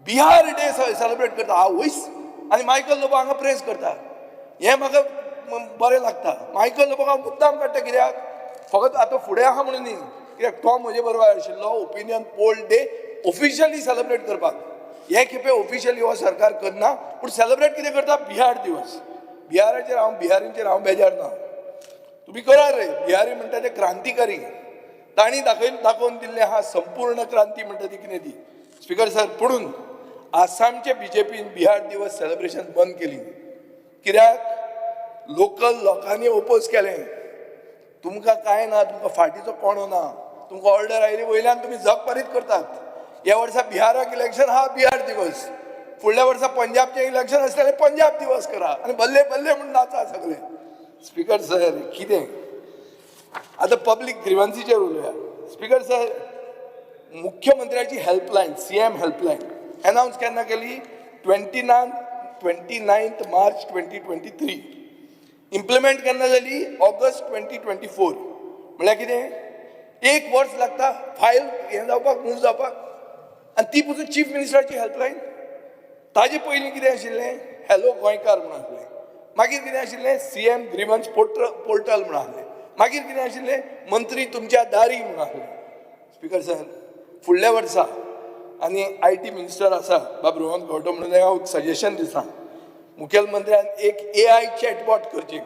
बिहार डे सेलिब्रेट करता. हांव वयस आनी मायकल लोबो हांगा प्रेज करता. हें म्हाका बरें लागता. मायकल लोबोक हांव मुद्दाम काडटा, कित्याक फकत आतां फुडें आहा म्हणून न्ही, कित्याक तो म्हजे बरोबर आशिल्लो opinion poll day officially celebrate करपाक. हे खेपे ऑफिशियली हो सरकार करना, पूण सेलिब्रेट कितें करता, बिहार दिवस. बिहारींचेर हांव बेजार ना. तुम्ही करा रे, बिहारी म्हणटा ते क्रांतिकारी, तांणी दाखोवन दिल्ले हा संपूर्ण क्रांती म्हणटा ती कितें ती. स्पीकर सर, पुणून आसामचे बीजेपीन बिहार दिवस सेलिब्रेशन बंद केली. कित्याक लोकल लोकांनी ओपोज केलें. तुमकां कांय ना, तुमकां फाटीचो कोणो ना, तुमकां ऑर्डर आयली वयल्यान तुमी जग पारीत करतात. ह्या वर्सा बिहाराक इलेक्शन हा, बिहार दिवस. फुडल्या वर्सा पंजाबचें इलेक्शन आसलें, पंजाब दिवस करा आनी बल्ले बल्ले म्हणून नाचा सगळे. स्पीकर सर, कितें आतां पब्लीक ग्रिवन्सीचेर उलोवया. स्पीकर सर, मुख्यमंत्र्याची हेल्पलायन, CM हेल्पलायन अनाउन्स केन्ना केली, 29 मार्च 2023. इम्प्लिमेंट केन्ना जाली, ऑगस्ट 2024. म्हळ्यार कितें, 1 वर्स लागता फायल हें जावपाक, मूव जावपाक. आनी ती पसून चीफ मिनिस्टराची हेल्पलायन. ताजे पयलीं कितें आशिल्लें, हॅलो गोंयकार म्हणून आसलें. मागीर कितें आशिल्लें, CM ग्रिवन्स पोर्टल म्हणून आसलें. मागीर कितें आशिल्लें, मंत्री तुमच्या दारी म्हणून आसलें. स्पीकर सर, फुडल्या वर्सा आनी IT मिनिस्टर आसा बाब रोहन गौटो म्हणून, हांव सजेशन दिता मुखेलमंत्र्यान एक AI चॅटबॉट करची,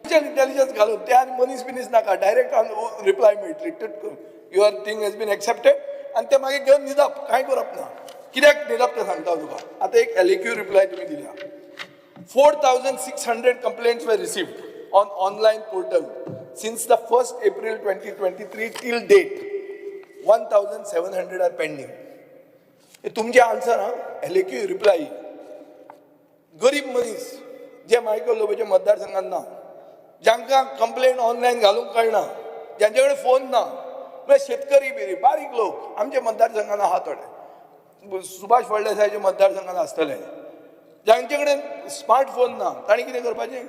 इंटेलिजन्स घालून. ते आनी मनीस बिनीस नाका, डायरेक्ट रिप्लाय मेळटली, your thing has been accepted, आनी ते मागीर घेवन न्हिदप, कांय करप ना. कित्याक न्हिदप तें सांगता तुका. आतां एक LAQ रिप्लाय तुमी दिल्या. 4,600 complaints were received on online portal since the 1st April 2023 till date. 1,700 are pending. हे तुमचे आन्सर हा, LAQ रिप्लाय. गरीब मनीस जे मायकल लोबोच्या मतदारसंघात ना, जांकां कंप्लेंट ऑनलायन घालूंक कळना, ज्यांचे कडेन फोन ना, म्हणजे शेतकरी बिरी बारीक लोक आमच्या मतदारसंघात आहा थोडे, सुभाष फळदेसायच्या मतदारसंघात आसतले, ज्यांचे कडेन स्मार्टफोन ना, तांणी कितें करपाचें.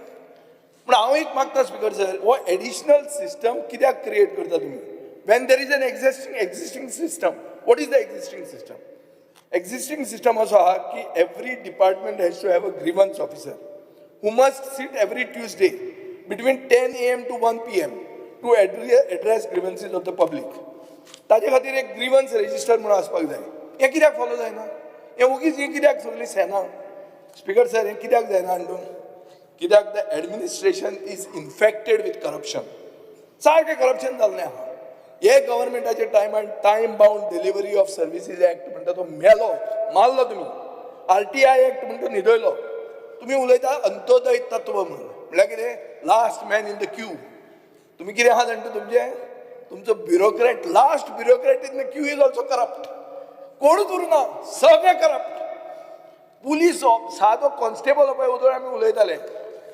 पूण हांव एक मागता स्पीकर सर, हो एडिशनल सिस्टम कित्याक क्रिएट करता तुमी, when there is an existing system. What is the existing system? Existing system असो आहा की every department has to have a grievance officer who must sit every Tuesday between 10 AM to 1 PM to address grievances of the public. ताजे खातीर एक ग्रीवन्स register म्हणून आसपाक जाय. हें कित्याक फॉलो जायना, हें उगीच हें कित्याक सगळीं सेना. स्पीकर सर, हें कित्याक जायना हाडून, कित्याक the administration is infected with corruption. सारकें करप्शन जाल्लें आहा. हे गव्हर्मेंटाचे time bound delivery of services act म्हणटा तो मारलो तुमी. RTI एक्ट म्हणटा न्हिदयलो. तुमी उलयता अंत्योदय तत्व म्हणून, म्हळ्यार कितें, last man in the Q. तुमी कितें आहा जाणा तुमचें, तुमचो bureaucrat, last bureaucrat in the Q is also corrupt. कोणूच उरना, सगळे करप्ट. पुलीस सादो कॉन्स्टेबल पळय उदळ आमी उलयताले,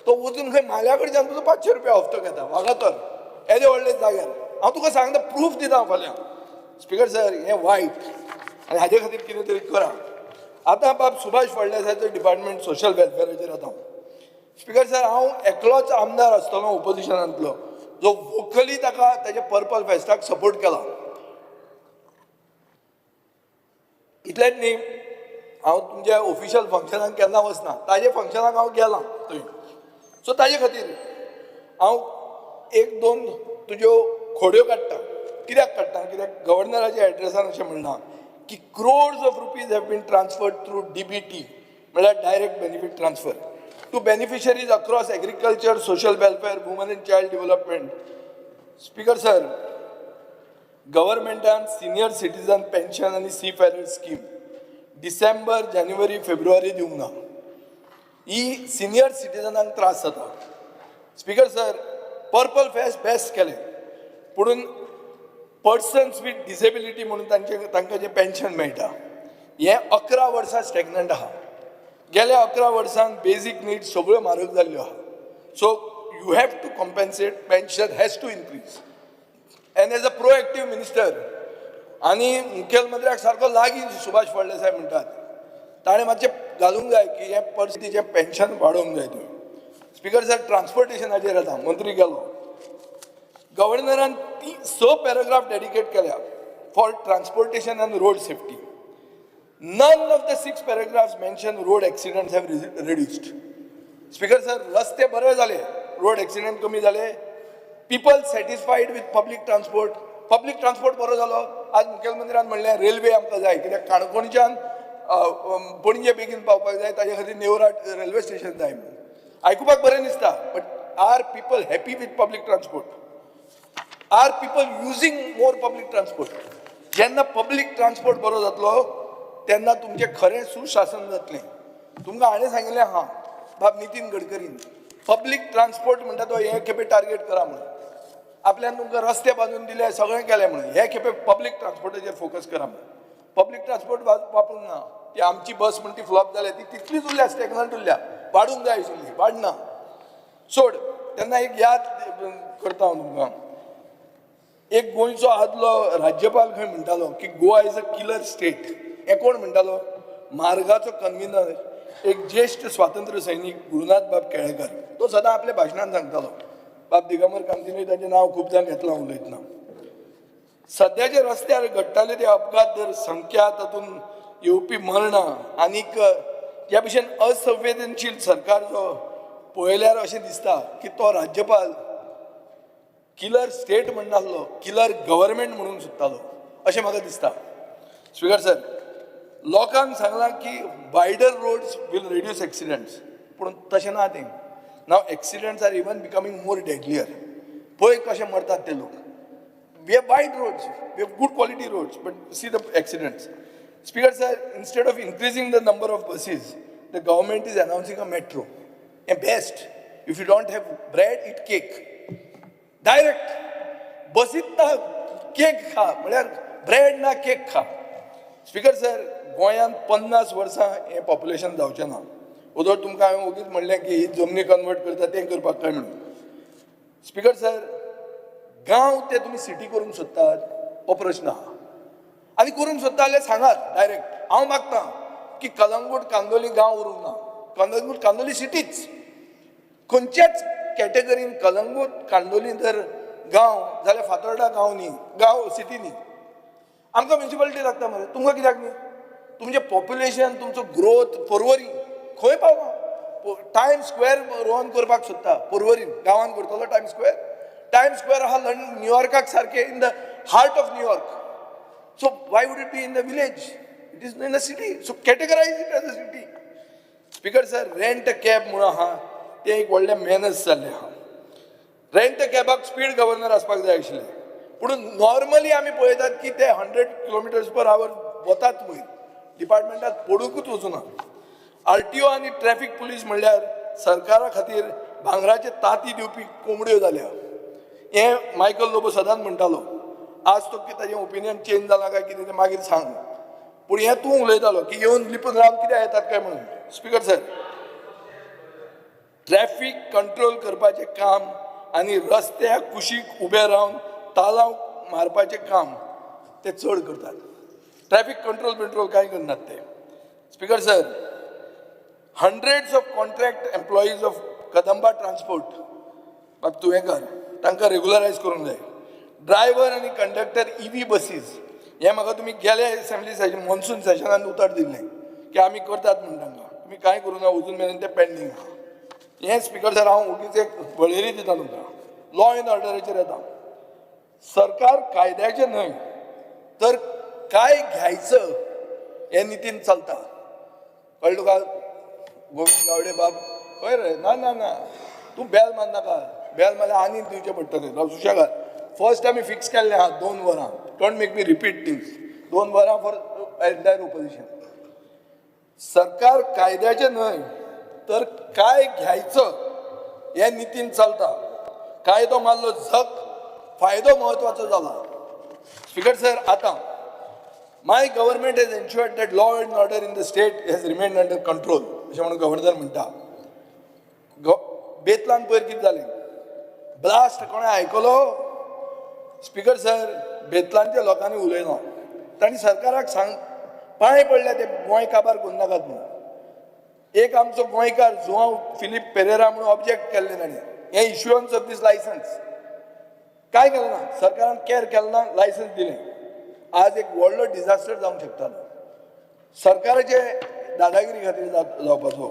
तो वचून खंय म्हाल्या कडच्यान तुजो 500 रुपया हफ्तो घेता वागातर येदे व्हडले जाग्यार. हांव तुका सांगता, प्रूफ दिता फाल्यां. स्पीकर सर, हें वायट आनी हाजे खातीर कितें तरी करा. आतां बाब सुभाष फळदेसायचो डिपार्टमेंट सोशल वेलफेअराचेर येता. स्पीकर सर, हांव एकलोच आमदार आसतलो ओपोजिशनांतलो जो वोकली ताका ताच्या पर्पल फेस्टाक सपोर्ट केला. इतलेंच न्ही, हांव तुमच्या ऑफिशियल फंक्शनाक केन्ना वचना, ताजे फंक्शनाक हांव गेलां थंय. सो ताजे खातीर हांव 1-2 तुज्यो खोड्यो काडटा. कित्याक काडटा, कित्याक गव्हर्नराच्या एड्रेसान अशें म्हणना की crores of rupees have been transferred through DBT, म्हळ्यार direct benefit transfer, to beneficiaries across agriculture, social welfare, women and child development. Speaker sir, गव्हर्मेंटान सिनियर सिटीजन पेन्शन आनी सीफेरर स्कीम डिसेंबर, जानेवारी, फेब्रुवारी दिवंक ना. ही सिनियर सिटीजनांक त्रास जाता. Speaker sir, purple fest best केले, पुणून पर्सन्स विथ डिसेबिलिटी म्हणून तांकां जे पेन्शन मेळटा हे 11 वर्सां स्टॅग्नंट आहा. गेल्या 11 वर्सांक बेजीक नीड्स सगळ्यो म्हारग जाल्ल्यो आहा. So you have to compensate, pension has to increase. And as a proactive minister आनी मुखेलमंत्र्याक सारको लागीं सुभाष फळदेसाय म्हणटात, ताणें मातशें घालूंक जाय की हे परिस्थितीचें पेन्शन वाडोवंक जाय थंय. स्पीकर सर, ट्रान्सपोर्टेशनाचेर येता. मंत्री गेलो, गव्हर्नरान 6 पॅराग्राफ डेडिकेट केल्या for transportation end road safety. None of the 6 paragraphs mention road accidents have reduced. Speaker sir, रस्ते बरे झाले, road accident कमी झाले. People satisfied with public transport. Public transport बरो झालो. आज मुख्यमंत्र्यान म्हणले रेल्वे आमकां जाय, कित्याक काणकोणच्यान पणजे बेगीन पावपाक जाय, ताजे खातीर नेवराट रेल्वे स्टेशन जाय म्हणून. आयकुपाक बरें दिसता, but are people happy with public transport? Are people using more public transport? जेन्ना पब्लीक ट्रान्सपोर्ट बरो जातलो तेन्ना तुमचें खरें सुशासन जातलें. तुमकां हाणें सांगिल्लें आहा बाब नितीन गडकरीन, पब्लीक ट्रान्सपोर्ट म्हणटा तो हे खेपे टार्गेट करा म्हणून. आपल्यान तुमकां रस्ते बांदून दिले, सगळें केलें म्हणून. हे खेपे पब्लीक ट्रान्सपोर्टाचेर फोकस करा म्हणून. पब्लीक ट्रान्सपोर्ट वापरूंक ना. ती आमची बस म्हणून ती फ्लॉप जाल्या, ती तितलीच उरल्या, स्टॅग्नंट उरल्या. वाडूंक जाय आशिल्ली, वाडना. सोड. तेन्ना एक याद करता हांव तुमकां. एक गोंयचो आदलो राज्यपाल खंय म्हणटालो की Goa is a killer state. हे कोण म्हणटालो? मार्गाचो कन्व्हिनर, एक ज्येष्ठ स्वातंत्र्य सैनीक गुरुनाथ बाब केळेकर. तो सदां आपल्या भाशणांत सांगतालो. बाब दिगंबर कामतीनूय ताचें नांव खूब जाण घेतलां उलयतना. सद्याचे रस्त्यार घडटाले ते अपघात दर, संख्या, तातूंत येवपी मरणां आनीक ह्या भशेन असंवेदनशील सरकार जो पळयल्यार अशें दिसता की तो राज्यपाल किलर स्टेट म्हणनासलो, किलर गव्हर्मेंट म्हणूंक सोदतालो अशें म्हाका दिसता. स्पीकर सर, लोकांक सांगलां की wider roads will reduce accidents, पूण तशें ना तें. Now accidents are even becoming more deadlier. पळय कशें मरतात ते लोक. We have wide roads, we have good quality roads, but see the accidents. Speaker sir, instead of increasing the number of buses, the government is announcing a metro. And best, if you don't have bread, eat cake. Direct. बसीत ना cake खा, म्हळ्यार bread ना cake खा. Speaker sir, गोंयांत 50 वर्सां हें population जावचें ना. उदोळ तुमकां हांवें ओगीच म्हणलें की ही जमनी कन्वर्ट करता तें करपाक काय म्हणून. स्पीकर सर, गांव ते तुमी सिटी करूंक सोदतात हो प्रश्न आहा. आनी करूंक सोदता जाल्यार सांगात डायरेक्ट. हांव मागतां की कलंगूट कांदोली गांव उरूंक ना. कलंगूट कांदोली सिटीच. खंयच्याच कॅटेगरीन कलंगूट कांदोली जर गांव जाल्यार फातोर्डा गांव न्ही, गांव सिटी न्ही. आमकां म्युनिसिपालिटी लागता मरे, तुमकां कित्याक न्ही? तुमचें पॉप्युलेशन, तुमचो ग्रोथ पर्वरी खंय पावला? टायम स्क्वेअर रोहन करपाक सोदता पर्वरीन. गांवांत करतलो टायम स्क्वेअर? टायम स्क्वेअर आहा न्यूयॉर्काक सारकें, in the heart of New York. So why would it be in the village? It is in the city. So categorize it as a city. Speaker sir, rent a cab म्हणून आहा तें एक व्हडलें मेनस जाल्लें आहा. Rent a कॅबाक speed governor आसपाक जाय आशिल्लें. पूण नॉर्मली आमी पळयतात की ते 100 km/h वतात वयर. डिपार्टमेंटाक पडूंकूच वचूना. RTO आनी ट्रॅफिक पुलीस म्हणल्यार सरकारा खातीर भांगराचे तांती दिवपी कोंबड्यो जाल्या. हें मायकल लोबो सदांच म्हणटालो. आज तो ताजें ओपिनियन चेंज जाला काय कितें तें मागीर सांग. पूण हें तूं उलयतालो की येवन लिपून रावन कित्याक येतात काय म्हणून. स्पीकर सर, ट्रॅफिक कंट्रोल करपाचें काम आनी रस्त्याक कुशीक उबे रावन तालाव मारपाचें काम ते चड करतात. ट्रॅफिक कंट्रोल कांय करनात ते. Speaker sir, hundreds of contract employees of Kadamba transport बाब तुवें कर, तांकां रेग्युलरायज करूंक जाय. ड्रायव्हर आनी कंडक्टर EV बसीस हे म्हाका तुमी गेल्या असेंब्ली सेशन मॉन्सून सेशनान उतर दिल्लें की आमी करतात म्हूण तांकां. तुमी कांय करूं ना, अजून मेरेन तें पेंडींग आहा. हें स्पीकर सर हांव ओगीच एक वळेरी दिता तुमकां. लॉ एंड ऑर्डराचेर येता. सरकार कायद्याचें न्हय तर काय घ्यायचं हें नितीन चलता. कळ्ळें तुका? गोविंद गावडे बाब खंय रे? ना ना ना, तूं बेल मारनाका. बेल मारल्यार आनी दिवचें पडटलें. राव सुशेगाद. फर्स्ट आमी फिक्स केल्लें आहा 2 वरां. Don't make me repeat things. 2 वरां फॉर एंटायर ओपोजिशन. सरकार कायद्याचें न्हय तर काय घ्यायचं हे नितीन चलता. कायदो मारलो झक, फायदो महत्वाचो जाला. स्पीकर सर, आता my government has ensured that law and order in the state has remained under control अशें म्हणून गव्हर्नर म्हणटा. बेतलान पयर कितें जालें, ब्लास्ट कोणें आयकलो? स्पीकर सर, बेतलांच्या लोकांनी उलयलो, तांणी सरकाराक पांय पडले ते गोंय काबार करून नाकात म्हणून. एक आमचो गोंयकार जुआंव फिलीप पेरेरा म्हणून ऑब्जेक्ट केल्ले ताणें हे इश्युअन्स ऑफ दीस लायसन्स. काय केलें ना, सरकारान केअर केलें ना, लायसन्स दिलें. आज एक व्हडलो डिझास्टर जावंक शकतालो सरकाराचे दादागिरी खातीर जावपाचो.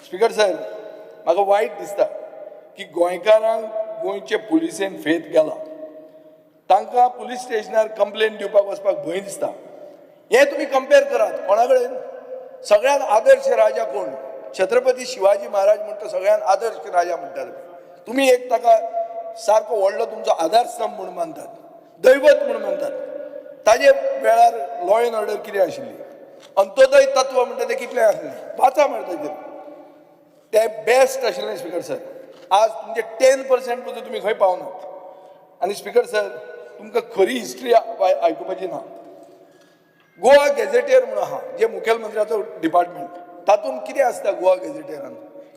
स्पीकर सर, म्हाका वायट दिसता की गोंयकारांक गोंयचे पुलिसेन फेत गेला. तांकां पुलीस स्टेशनार कंप्लेन दिवपाक वचपाक भंय दिसता. हे तुमी कंपेर करात कोणा कडेन. सगळ्यांत आदर्श राजा कोण? छत्रपती शिवाजी महाराज म्हणटा सगळ्यांत आदर्श राजा म्हणटात. तुमी एक ताका सारको व्हडलो तुमचो आधारस्तंभ म्हणून मानतात, दैवत म्हणून मानतात. ताजे वेळार लॉ अँड ऑर्डर कितें आशिल्ली, अंत्योदय तत्व म्हणटा तें कितलें आसलें, वाचा म्हणटा ताजेर ते बेस्ट आशिल्लें. स्पीकर सर, आज तुमचे 10% पसून तुमी खंय पावनात. आनी स्पीकर सर, तुमकां खरी हिस्ट्री आयकुपाची ना. गोवा गॅझेटियर म्हणून आहा जे मुखेलमंत्र्याचो डिपार्टमेंट, तातूंत कितें आसता गोवा गॅझेटियरान?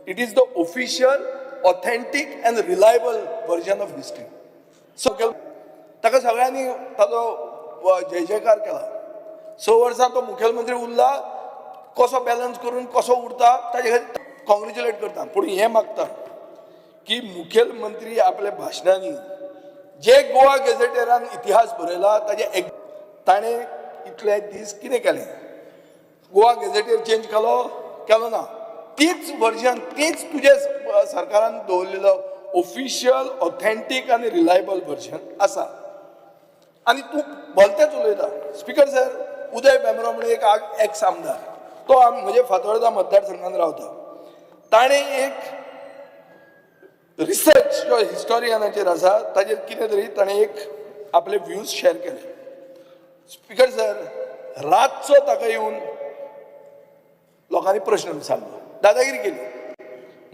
It is the official, authentic and reliable version of history. So ताका सगळ्यांनी ताचो जय जयकार केला. 6 वर्सां तो मुखेलमंत्री उरला, कसो बॅलन्स करून कसो उरता ताचे खातीर कॉंग्रेच्युलेट करता. पूण हें मागता की मुखेलमंत्री आपल्या भाशणांनी जे गोवा गॅझेटियरान इतिहास बरयला ताजे ताणें इतले दीस कितें केलें? गोवा गॅझेटियर चेंज केलो ना. तीच वर्जन, तीच तुजे सरकारान दवरलेलो ऑफिशियल, ऑथेंटीक आनी रिलायबल वर्जन आसा. आनी तूं भलतेंच उलयता. स्पीकर सर, उदय भेंब्रो म्हणून एक एक्स आमदार, तो म्हजे फातोर्डा मतदारसंघांत रावता. ताणें एक रिसर्च जो हिस्टोरियनाचेर आसा ताजेर कितें तरी ताणें एक आपले व्ह्यूज शेअर केले. स्पीकर सर, रातचो ताका येवन लोकांनी प्रश्न विचारलो, दादागिरी केली.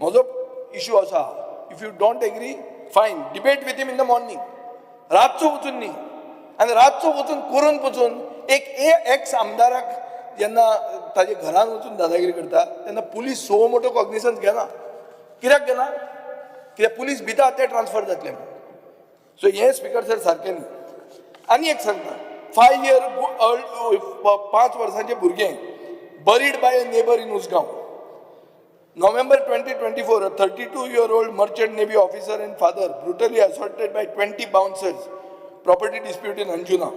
म्हजो इशू असा, इफ यू डोंट एग्री फायन, debate with him in the morning. रातचो वचून न्ही, आनी रातचो वचून करून पसून एक एक्स आमदाराक जेन्ना ताजे घरान वचून दादागिरी करता तेन्ना पुलीस सो मोठो कॉग्निसन्स घेना. कित्याक घेना? कित्याक पुलीस भिता ते ट्रान्सफर जातले म्हणून. सो हें स्पीकर सर सारकें न्ही. आनी एक सांगता, 5 वर्सांचें भुरगें buried by a neighbour in Usgao. November 2024, a 32-year-old merchant navy officer and father brutally assaulted by 20 bouncers. Property dispute in Anjuna.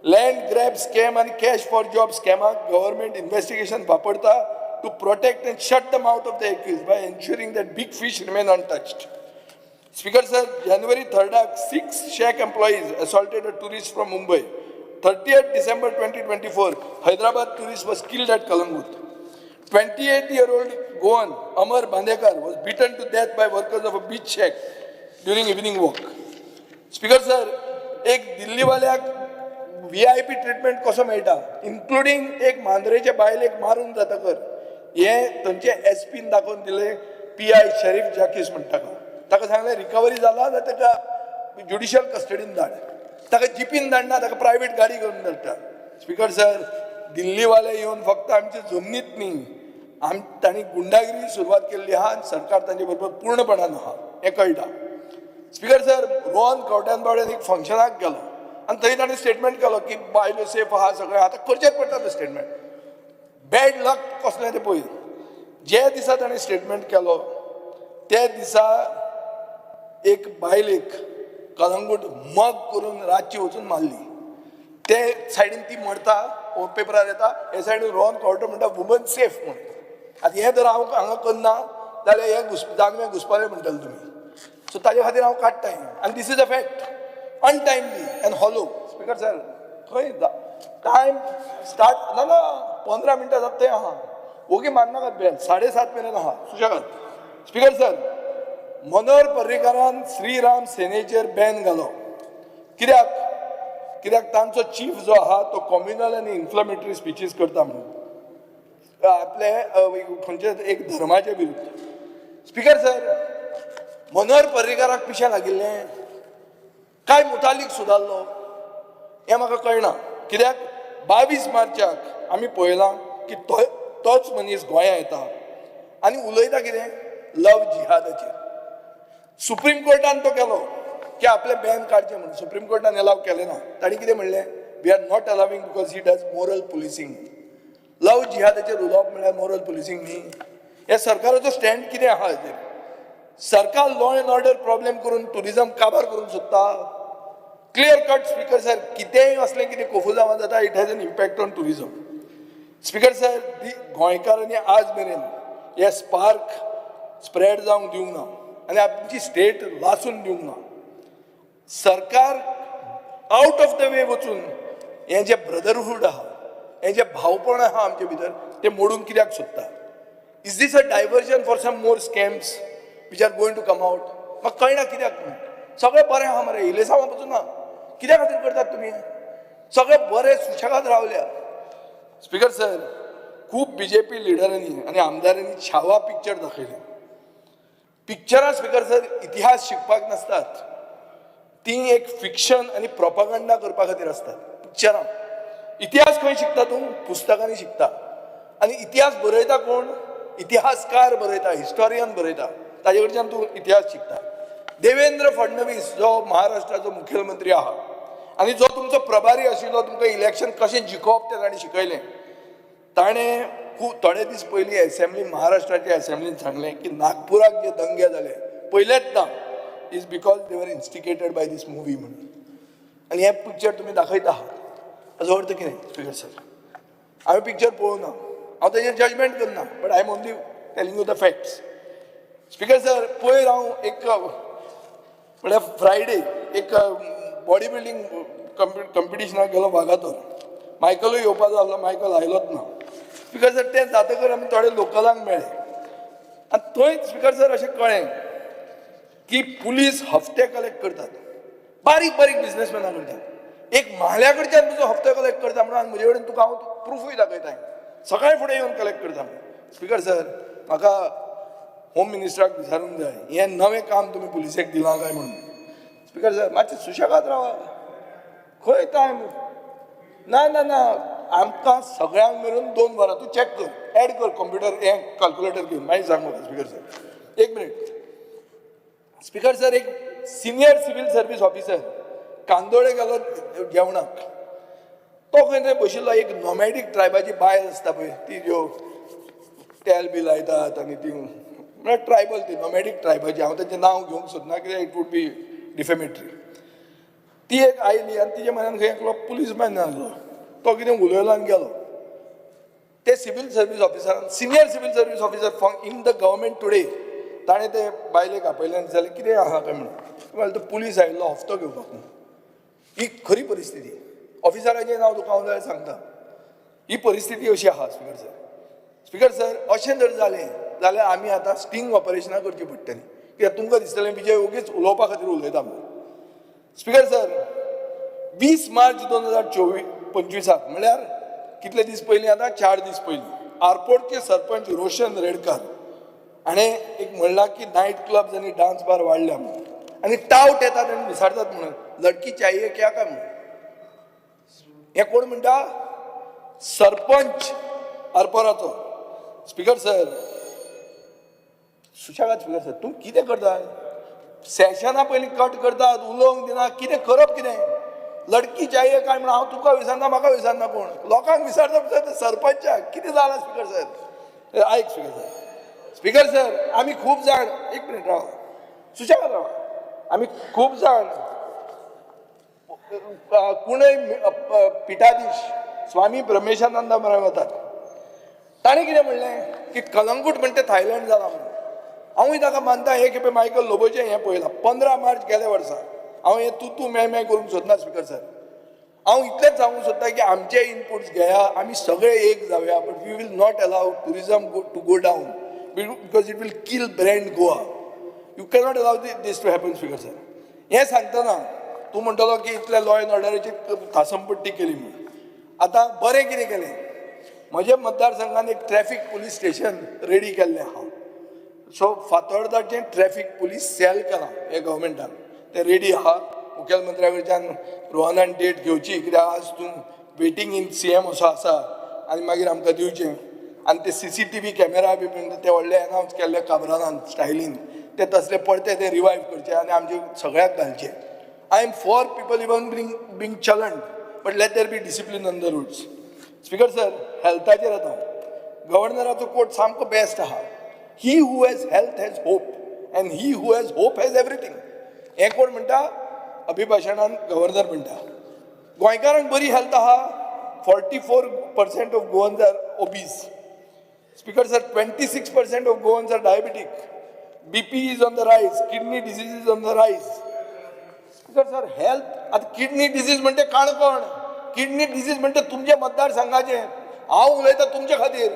Land grab scam and cash for job scam. Government investigation vapadta to protect and shut the mouth of the accused by ensuring that big fish remain untouched. Speaker sir, January 3rd, 6 shack employees assaulted a tourist from Mumbai. 30th December 2024, Hyderabad tourist was killed at Kalangut. 28-year-old Goan Amar Bandekar was beaten to death by workers of a beach shack during evening walk. Speaker sir, एक दिल्लीवाल्याक VIP treatment कसो मेळटा, including एक मांद्रेच्या बायलेक मारून जाता कर. हे थंयचे SP दाखोवन दिले PI शरीफ जाकीस म्हणटा. ताका सांगलें रिकवरी जाला जाल्यार ताका ज्युडिशियल कस्टडीन धाड. ताका जिपीन धाडना, ताका प्रायवेट गाडी घेवन धाडटा. स्पीकर सर, दिल्लीवाले येवन फक्त आमचे जमनीत न्ही, तांणी गुंडागिरी सुरवात केल्ली आहा आनी सरकार तांचे बरोबर पूर्णपणान आहा, हें कळटा. स्पीकर सर, रोहन कवट्यानबावड्यान एक फंक्शनाक गेलो आनी थंय ताणें स्टेटमेंट केलो की बायलो सेफ आहा, सगळें आतां करचेंच पडटा तें स्टेटमेंट. बॅड लक कसलें तें पळय. जे दिसा ताणें स्टेटमेंट केलो ते दिसा एक बायलेक कलंगूट मग करून रातची वचून मारली. ते सायडीन ती मरता, पेपरार येता, हे सायडीन रोहन कवटो म्हणटा वुमन सेफ म्हणून. आतां हें जर हांव हांगा करना जाल्यार हे जानवें घुसपालें म्हणटले तुमी. सो ताजे खातीर हांव काडटाय. आनी this is a fact, untimely and hollow. Speaker sir, खंय टायम स्टार्ट ना 15 मिनटां जाता थंय आहा. ओके मारनाकात बेल, 7:30 मेरेन आहा सुशेगाद. स्पीकर सर, मनोहर पर्रीकारान श्रीराम सेनेचेर बॅन घालो. कित्याक तांचो चीफ जो आहा तो कम्युनल आनी इन्फ्लमेटरी स्पिचीस करता म्हणून. आपले खंयच्या एक धर्माच्या विरुद्ध. स्पीकर सर, मनोहर पर्रीकाराक पिशें लागिल्लें काय मुतालीक सुदारलो हें म्हाका कळना. कित्याक 22 मार्चाक आमी पळयलां की तोच मनीस गोंया येता आनी उलयता कितें लव जिहादाचेर. सुप्रीम कोर्टान तो केलो की आपले बॅन काडचें म्हणून. सुप्रीम कोर्टान अलाव केलें ना. ताणी कितें म्हणलें, we are not allowing because he does moral policing. Love जिहादाचेर उलोवप म्हणल्यार मोरल पुलिसींग न्ही. हे सरकाराचो स्टँड कितें आहा हाजेर? सरकार लॉ अँड ऑर्डर प्रॉब्लेम करून टुरिजम काबार करून सोदता. क्लियर कट स्पीकर सर, कितेंय असलें कितें कोफुजांवा जाता, it has an impact on tourism. Speaker sir, गोंयकारांनी आज मेरेन हे स्पार्क स्प्रेड जावंक दिवंक ना आनी आमची स्टेट लासून दिवंक ना. सरकार आउट ऑफ द वे वचून हें जें ब्रदरहूड आहा, हें जें भावपण आहा आमचे भितर, तें मोडून कित्याक सोदता? Is this a diversion for some more scams which are going to come out? म्हाका कळना कित्याक. सगळें बरें आहा मरे, इलेसांवा वचून ना. कित्या खातीर करतात तुमी? सगळें बरें सुशेगाद रावल्या. स्पीकर सर, खूब बीजेपी लिडरांनी आनी आमदारांनी छावा पिक्चर दाखयले. पिक्चरां स्पीकर सर इतिहास शिकपाक नासतात, ती एक फिक्शन आनी प्रोपागंडा करपा खातीर आसतात. पिक्चरां इतिहास खंय शिकता तूं? पुस्तकांनी शिकता. आनी इतिहास बरयता कोण? इतिहासकार बरयता, हिस्टोरियन बरयता. ताजे कडच्यान तूं इतिहास शिकता. देवेंद्र फडणवीस जो महाराष्ट्राचो मुखेलमंत्री आहा आनी जो तुमचो प्रभारी आशिल्लो, तुमकां इलेक्शन कशें जिखोवप तें ताणें शिकयलें. ताणें खूब थोडे दीस पयलीं असेंब्ली, महाराष्ट्राच्या असेंब्लीन सांगलें की नागपुराक जे दंगे जाले पयलेच ना इज बिकॉज दे वर इन्स्टिगेटेड बाय दीस मुवी म्हणून. आनी हें पिक्चर तुमी दाखयता आहात. हाजो अर्थ कितें स्पीकर सर? हांवें पिक्चर पळोवना, हांव तेजेर जजमेंट करना, but I am only telling you the facts. Speaker sir, पयर हांव एक म्हळ्यार फ्रायडे एक बॉडी बिल्डींग कॉम्पिटिशनाक गेलो वागातोर. मायकलूय येवपाचो आसलो, मायकल आयलोच ना. स्पीकर सर, तें जातकर आमी थोडे लोकलांक मेळ्ळे आनी थंय स्पीकर सर अशें कळ्ळें की पुलीस हफ्ते कलेक्ट करतात, बारीक बारीक बिझनेसमॅनां करतात. एक म्हाल्या कडच्यान तुजो हफ्ते कलेक्ट करता म्हणून आनी म्हजे कडेन तुका हांव प्रूफूय दाखयता. सकाळी फुडें येवन कलेक्ट करता. स्पीकर सर, म्हाका होम मिनिस्टराक विचारूंक जाय, हें नवें काम तुमी पुलिसेक दिलां काय म्हणून. स्पीकर सर, मातशें सुशेगाद रावा. खंय टायम? ना ना ना, आमकां सगळ्यांक मेळून 2 वरां. तूं चॅक कर, एड कर कंप्युटर, हें कॅल्क्युलेटर घेवन मागीर सांग म्हाका. स्पीकर सर, एक मिनीट. स्पीकर सर, एक senior civil service officer Candolim गेलो जेवणाक. तो खंय थंय बशिल्लो. एक नॉमॅडीक ट्रायबाची बायल आसता पळय, ती ज्यो तेल बी लायतात आनी ती म्हळ्यार ट्रायबल, ती नॉमॅडीक ट्रायबाची. हांव तेचें नांव घेवंक सोदना कित्याक इट वूड बी डिफेमेटरी. ती एक आयली आनी तिच्या म्हऱ्यान खंय एकलो पुलीसमॅन आसलो. तो कितें उलयलो आनी गेलो. ते सिव्हील सर्वीस ऑफिसरान, senior civil service officer in the government today, ताणें ते बायलेक आपयलें आनी जालें कितें आहा काय म्हणून. म्हणल्यार तो पुलीस आयिल्लो हफ्तो घेवपाक. ही खरी परिस्थिती. ऑफिसराचें नांव तुका हांव जाल्यार सांगता. ही परिस्थिती अशी आहा स्पीकर सर. स्पीकर सर, अशें जर जालें जाल्यार आमी आतां स्टिंग ऑपरेशनां करची पडटलीं. कित्याक तुमकां दिसतलें विजय ओगीच उलोवपा खातीर उलयता म्हणून. स्पीकर सर, 20 मार्च 2025 म्हळ्यार कितले दीस पयलीं, आतां 4 दीस पयलीं, आरपोर्टचे सरपंच रोशन रेडकर हाणें एक म्हणलां की नायट क्लब्स आनी डान्स बार वाडल्या म्हणून. आनी टावट येतात आनी विचारतात म्हणून, लडकी चाहिए क्या काय म्हणून. हें कोण म्हणटा? सरपंच आरपोराचो. स्पीकर सर, सुशेगाद. स्पीकर सर, तूं कितें करता? सेशना पयलीं कट करतात, उलोवंक दिना. कितें करप कितें? लडकी चाहिए काय म्हणून हांव तुका विचारना, म्हाका विचारना कोण, लोकांक विचारता सरपंचाक. कितें जालां स्पीकर सर? आयक स्पीकर सर. स्पीकर सर, आमी खूब जाण, एक मिनीट राव, सुशेगाद राव. आमी खूब जाण कुणय पिठाधीश स्वामी ब्रह्मेशानंदा म्हऱ्यान वतात. ताणें कितें म्हणलें की कलंगूट म्हणटा तें थायलंड जाला म्हणून. हांवूय ताका मानता. हे खेपे मायकल लोबोचें हें पळयलां 15 मार्च गेल्या वर्सा. हांव हें तूं मे करूंक सोदना स्पीकर सर. हांव इतलेंच सांगूंक सोदता की आमचे इनपुट्स घेया, आमी सगळे एक जावया, but we will not allow tourism to go down because it will kill brand Goa. You cannot allow this to happen speaker sir. हें सांगतना तूं म्हणटलो की इतले लॉ अँड ऑर्डराची थासमपट्टी केली म्हणून. आतां बरें कितें केलें? म्हज्या मतदारसंघात एक ट्रॅफिक पुलीस स्टेशन रेडी केल्लें आहा. सो फातोर्डाचें ट्रॅफिक पुलीस सेल केलां हे गव्हर्मेंटान, ते रेडी आहा. मुखेलमंत्र्या कडच्यान रोहनान डेट घेवची, कित्याक आज तूं वेटींग इन CM असो आसा आनी मागीर आमकां दिवचें. आनी ते CCTV कॅमेरा बी ते व्हडले अनावन्स केल्ले काबरानान स्टायलीन, ते तसले पडटे ते रिवायव करचे आनी आमचे सगळ्याक घालचे. I am for people even being challaned, but let there be discipline on the roads. Speaker sir, हेल्थाचेर येता. गव्हर्नराचो कोट सामको बेस्ट आहा. He who has health has hope and he who has hope has everything. हें कोण म्हणटा? अभिभाशणान governor म्हणटा. गोंयकारांक बरी हेल्थ आहा. 44% of Goans are OBCs. Speaker sir, 26% of Goans are diabetic. BP is on the rise. Kidney disease is on the rise. Speaker sir, health. आता kidney disease म्हणते Canacona. Kidney disease म्हणते तुमचे मतदारसंघाचे. हांव उलयता तुमचे खातीर.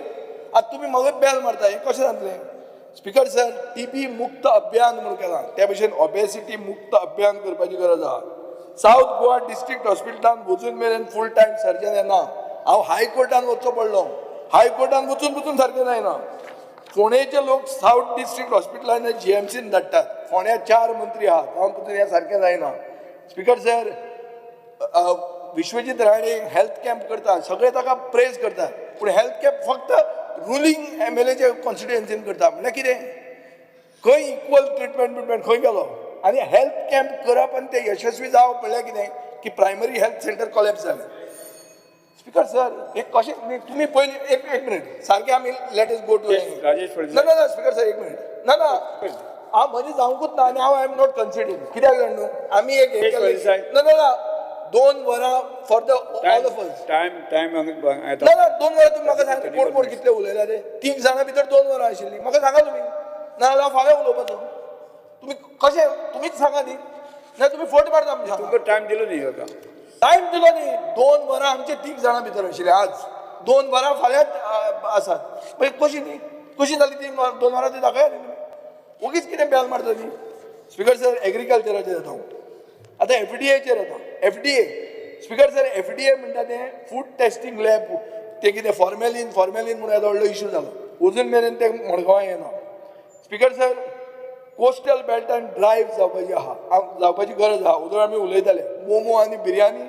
आता तुम्ही म्हाका बेल मारता. हें कशें जातलें? स्पीकर सर, TB मुक्त अभियान म्हणून केलां. त्या भशेन ओबेसिटी मुक्त अभियान करपाची गरज आहा. साऊथ गोवा डिस्ट्रिक्ट हॉस्पिटलान वचून मेरेन फूल टायम सर्जन येना. हांव हायकोर्टान वचचो पडलो. हायकोर्टान वचून सारकें जायना. फोंडेचे लोक साऊथ डिस्ट्रिक्ट हॉस्पिटलान GMCन धाडटात. फोंड्या 4 मंत्री आहात. जावन पसून हें सारकें जायना. Speaker sir, Vishwajit Rane health camp करता. सगळे ताका प्रेज करतात. पूण हेल्थ कॅम्प फक्त रुलींग MLAचे कॉन्स्टिट्युएन्सीन करता. म्हणल्यार कितें? खंय इक्वल ट्रिटमेंट खंय गेलो? आनी हेल्थ कॅम्प करप आनी ते यशस्वी जावप म्हणल्यार कितें? की प्रायमरी हेल्थ सेंटर कॉलेप्स जालें. स्पीकर सर, हे कशें तुम्ही पयलीं एक मिनिट सारकें आमी let us go to Rajesh Faldesai. ना स्पीकर सर, एक मिनिट. ना हांव म्हजें जावंकूच ना आनी हांव आय एम नॉट कन्सिडरींग. कित्याक जाण न्हू, आमी एक हे केलें. ना 2 वरां for the all of us. Time ना 2 वरां तुम्ही म्हाका सांगा. कोण कितले उलयला ते? 3 जाणां भितर 2 वरां आशिल्लीं. म्हाका सांगा तुमी. ना जाल्यार फाल्यां उलोवपाचो. तुमी कशें तुमीच सांगा न्ही. ना तुमी फट मारता आमच्या. तुमकां टायम दिलो न्ही आता. टायम दिलो न्ही. 2 वरां आमचे 3 जाणां भितर आशिल्ले. आज 2 वरां फाल्यां आसात. मागीर कशी जाली 2 वरां ती दाखया न्ही. उगीच कितें बेल मारता न्ही. स्पीकर सर, एग्रीकल्चराचेर येता. आतां FDAचेर येता. FDA. स्पीकर सर, FDA म्हणटा तें फूड टेस्टिंग लॅब. ते कितें फॉर्मेलिन म्हणून येदो व्हडलो इश्यू जालो. अजून मेरेन ते मडगांवां येना. स्पीकर सर, कोस्टल बेल्टान ड्रायव्ह जावपाची गरज आहा. उदळ आमी उलयताले. मोमो आनी biryani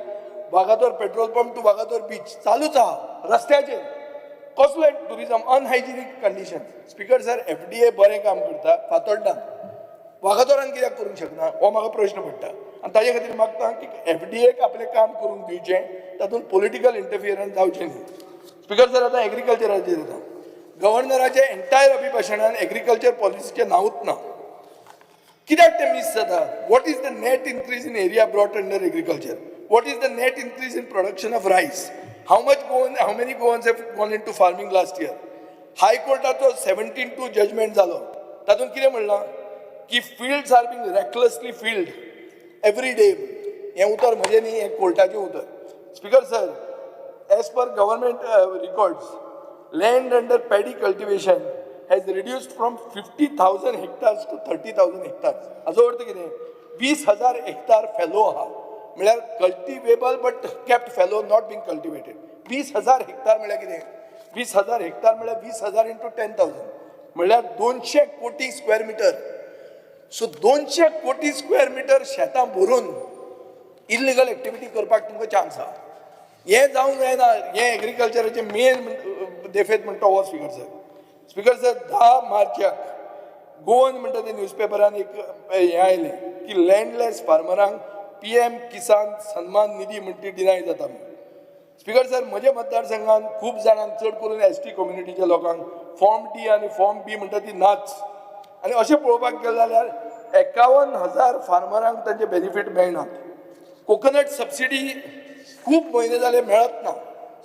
Vagator petrol pump to Vagator beach चालूच आहा रस्त्याचेर. कसलें tourism, unhygienic condition. Speaker sir, FDA बरें काम करता फातोर्डान. वागातोरान कित्याक करूंक शकना हो म्हाका प्रश्न पडटा. आनी ताजे खातीर मागता की FDAक आपलें काम करूंक दिवचें. तातूंत पॉलिटिकल इंटरफियरन्स जावचें न्ही. स्पीकर सर, आतां एग्रीकल्चराचेर येता. गव्हर्नराचे एंटायर अभिभाशणान एग्रीकल्चर पॉलिसीचें नांवूच ना. कित्याक ते मिस जाता? What is the net increase in area brought under agriculture? What is the net increase in production of rice? How many Goans have gone into farming last year? हायकोर्टाचो 17-2 judgment जालो. तातूंत कितें म्हणलां की fields are being recklessly filled every day. हें उतर म्हजें न्ही, हें कोर्टाचें उतर. Speaker sir, as per government records, land under paddy cultivation has reduced from 50,000 hectares to 30,000 hectares. हाचो अर्थ कितें? 20,000 हेक्टर फेलो आहा. म्हळ्यार cultivable but kept fellow, not being cultivated. 20,000 hectare म्हळ्यार कितें? 20,000 हेक्टर म्हळ्यार 20,000 into 10,000 म्हळ्यार 200 कोटी स्क्वेअर मिटर. सो 200 कोटी स्क्वेअर मिटर शेतां भरून इल्लिगल एक्टिविटी करपाक तुमकां चान्स आहा. हें जावंक जायना. हें एग्रीकल्चराचें मेन देफेत म्हणटा हो. स्पीकर सर, स्पीकर सर, 10 मार्चाक गोवन म्हणटा ते न्यूजपेपरान एक हें आयलें की लँडलेस फार्मरांक PM किसान सन्मान निधी म्हणटी डिनाय जाता म्हणून. स्पीकर सर, म्हज्या मतदारसंघान खूब जाणांक, चड करून ST कम्युनिटीच्या लोकांक फॉर्म D आनी फॉर्म B म्हणटा ती नाच. आनी अशें पळोवपाक गेलें जाल्यार 51,000 फार्मरांक तांचे बेनिफीट मेळनात. कोकोनट सबसिडी खूब म्हयने जाले मेळत ना.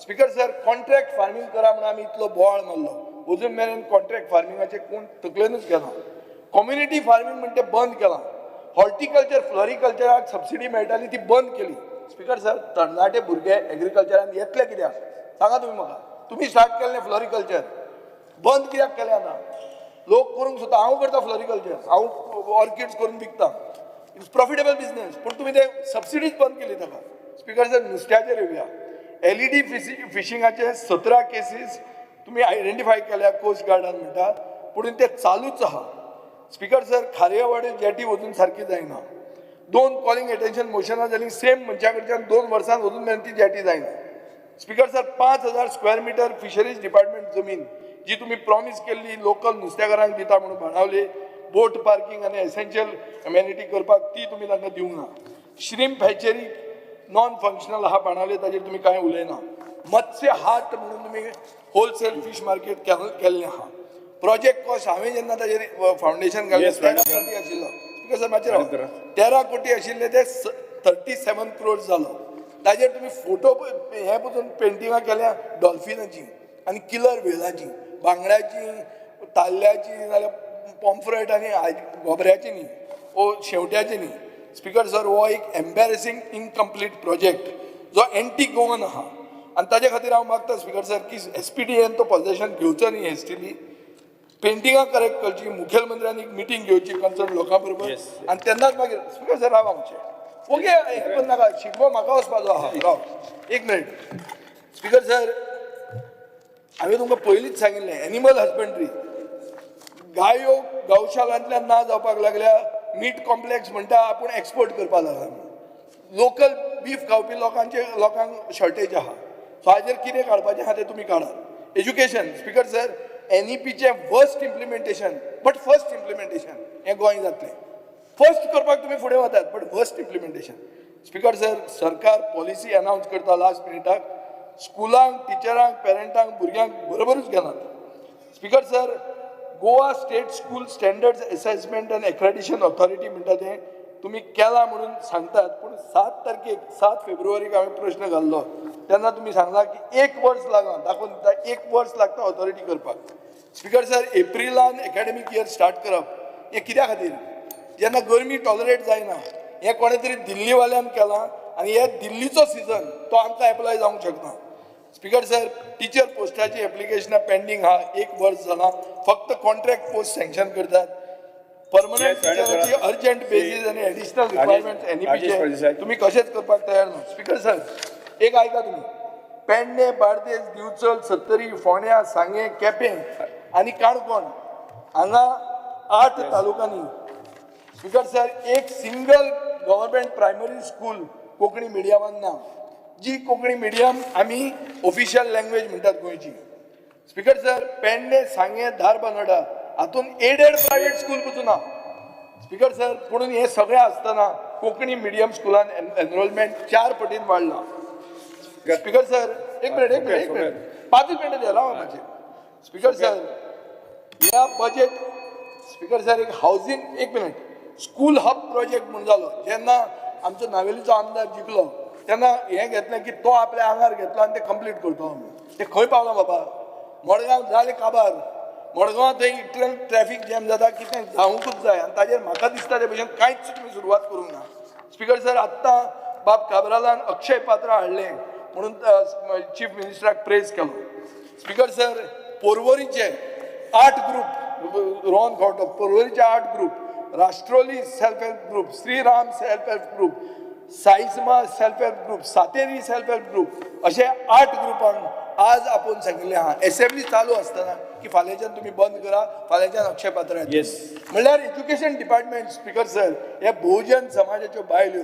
स्पीकर सर, कॉन्ट्रॅक्ट फार्मींग करा म्हणून आमी इतलो बोवाळ मारलो. अजून मेरेन कॉन्ट्रॅक्ट फार्मिंगाचें कोण तकलेनूच घेना. कम्युनिटी फार्मींग म्हणटा तें बंद केलां. हॉर्टिकल्चर, फ्लॉरिकल्चराक सबसिडी मेळटाली ती बंद केली. स्पीकर सर, तरणाटे भुरगे एग्रीकल्चरान येतले कित्याक? सांगा तुमी म्हाका. तुमी स्टार्ट केल्लें फ्लॉरिकल्चर, बंद कित्याक केलें आतां? लोक करूंक सोदता. हांव करता फ्लॉरिकल्चर. हांव ऑर्किड्स करून विकता. It's profitable business. पूण तुमी ते सबसिडीच बंद केली ताका. स्पीकर सर, नुस्त्याचेर येवया. LED फिशिंगाचे 17 केसीस तुम्ही आयडेंटिफाय केल्या कोस्ट गार्डान म्हणटा पुढे ते चालूच आहा. स्पीकर सर खारयेवाडी जेटी वचून सारकी जायना. 2 कॉलिंग अटेन्शन मोशनां जाली सेम मनशा कडच्यान 2 वर्सांत वचून मेरेन ती जेटी जायना. Speaker sir 5000 square metre fisheries department जमीन जी तुम्ही प्रॉमिस केल्ली लोकल नुस्तेकारांक दिता म्हणून बाणावले बोट पार्किंग आनी एसेन्शियल एमेनिटी करपाक ती तुम्ही तांकां दिवंक ना. श्रिम्प हॅचरी नॉन फंक्शनल आहा बाणावले ताजेर तुम्ही कांय उलयना. मत्स्य हाट म्हणून तुम्ही होलसेल फिश मार्केट केल्लें आहा. प्रोजेक्ट कॉस्ट हांवें जेन्ना ताजेर फावंडेशन घाल्लें 13 कोटी आशिल्लो. स्पीकर सर मातशें राव 13 कोटी आशिल्ले ते 37 क्रोर्स जालो. ताजेर तुम्ही फोटो हे पसून पेंटिंगां केल्या डॉल्फिनाची आनी किलर व्हेलाची बांगड्याची ताल्ल्याची नाल्यार पॉम्फ्रेट आनी गोबऱ्याची न्ही ओ शेवट्याची न्ही. स्पीकर सर हो एक एम्बॅरेसिंग इनकम्प्लीट प्रोजेक्ट जो एंटी गोवन आहा आनी ताजे खातीर हांव मागता स्पीकर सर की SPDAन तो पोजेशन घेवचो न्ही हेस्टिली. पेंटिंगां करेक्ट करची मुखेलमंत्र्यांनी एक मिटींग घेवची कन्सर्न लोकां बरोबर आनी तेन्नाच मागीर स्पीकर सर राव आमचे ओके हे पण नाका शिगमो म्हाका वचपाचो आहा. राव एक मिनीट स्पीकर सर हांवें तुमकां पयलींच सांगिल्लें एनिमल हजबंड्री गायो गौशालांतल्यान ना जावपाक लागल्या मीट कॉम्प्लेक्स म्हणटा आपूण एक्सपोर्ट करपाक लागला. लोकल बीफ खावपी लोकांक शॉर्टेज आहा. सो हाजेर कितें काडपाचें आहा तें तुमी काडात. एज्युकेशन स्पीकर सर NEPचें worst implementation but first implementation हें गोंय जातलें. फर्स्ट करपाक तुम्ही फुडें वतात but worst implementation. Speaker sir सरकार पॉलिसी अनाउन्स करता लास्ट मिनिटाक स्कुलांक टिचरांक पेरंटांक भुरग्यांक बरोबरूच घेनात. Speaker sir Goa state school standards assessment and accreditation authority म्हणटा तें तुम्ही केला म्हणून सांगतात पूण 7 फेब्रुवारीक हांवें प्रश्न घाल्लो तेन्ना तुम्ही सांगला की 1 वर्स लागला दाखोवन दिता 1 वर्स लागता ऑथॉरिटी करपाक. स्पीकर सर एप्रिलान एकाडेमीक इयर स्टार्ट करप हें कित्या खातीर जेन्ना गरमी टॉलरेट जायना हें कोणे तरी दिल्लीवाल्यान केलां आनी हे दिल्लीचो सिजन तो आमकां एप्लाय जावंक शकना. स्पीकर सर टीचर पोस्टाची एप्लिकेशनां पेंडींग आहा 1 वर्स जालां फक्त कॉन्ट्रॅक्ट पोस्ट सँक्शन करतात. परमनंट टिचराची अर्जंट बेसीस आनी एडिशनल रिक्वायरमेंट्स NEPचे तुम्ही कशेंच करपाक तयार ना. स्पीकर सर एक आयका तुम्ही पेडणे बार्देस दिवचल सत्तरी फोंड्या सांगे केपें आनी काणकोण हांगा 8 तालुकांनी स्पीकर सर एक single government primary school Konkani मिडियमान ना जी कोंकणी मिडियम आमी ऑफिशियल लँग्वेज म्हणटात गोंयची. स्पीकर सर पेडणे सांगे धारबांदोडा हातून एडेड प्रायव्हेट स्कूल पसून ना. स्पीकर सर पुणून हे सगळें आसतना कोंकणी मिडियम स्कुलान एनरोलमेंट 4 पटीन वाडला. स्पीकर सर एक मिनिट 5 मिनिट द्या राव मातशें. स्पीकर सर ह्या बजेट स्पीकर सर एक हावजींग एक मिनिट स्कूल हब प्रोजेक्ट म्हणून जालो जेन्ना आमचो नावेलीचो आमदार जिखलो तेन्ना हें घेतलें की तो आपल्या आंगार घेतलो आनी तें कंप्लीट करतो आमी. तें खंय पावला बाबा मडगांव जालें काबार मडगांव थंय इतलें ट्रॅफीक जॅम जाता की तें जावंकूच जाय आनी ताजेर म्हाका दिसता ते भशेन कांयच तुमी सुरवात करूंक ना. स्पीकर सर आत्तां बाब काबरालान अक्षय पात्र हाडलें म्हणून चीफ मिनिस्टराक प्रेज केलो. स्पीकर सर पर्वरीचे 8 ग्रुप रोहन खंवटो पर्वरीचे 8 group Rashtroli self help group Shriram self help group Saisma self help group Sateri self help group अशे 8 ग्रुपांक आज आपूण सांगिल्लें आहा. असेंब्ली चालू आसतना की फाल्यांच्यान तुम्ही बंद करा फाल्यांच्यान अक्षय पात्र म्हणल्यार एज्युकेशन डिपार्टमेंट स्पीकर सर हे बहुजन समाजाच्यो बायल्यो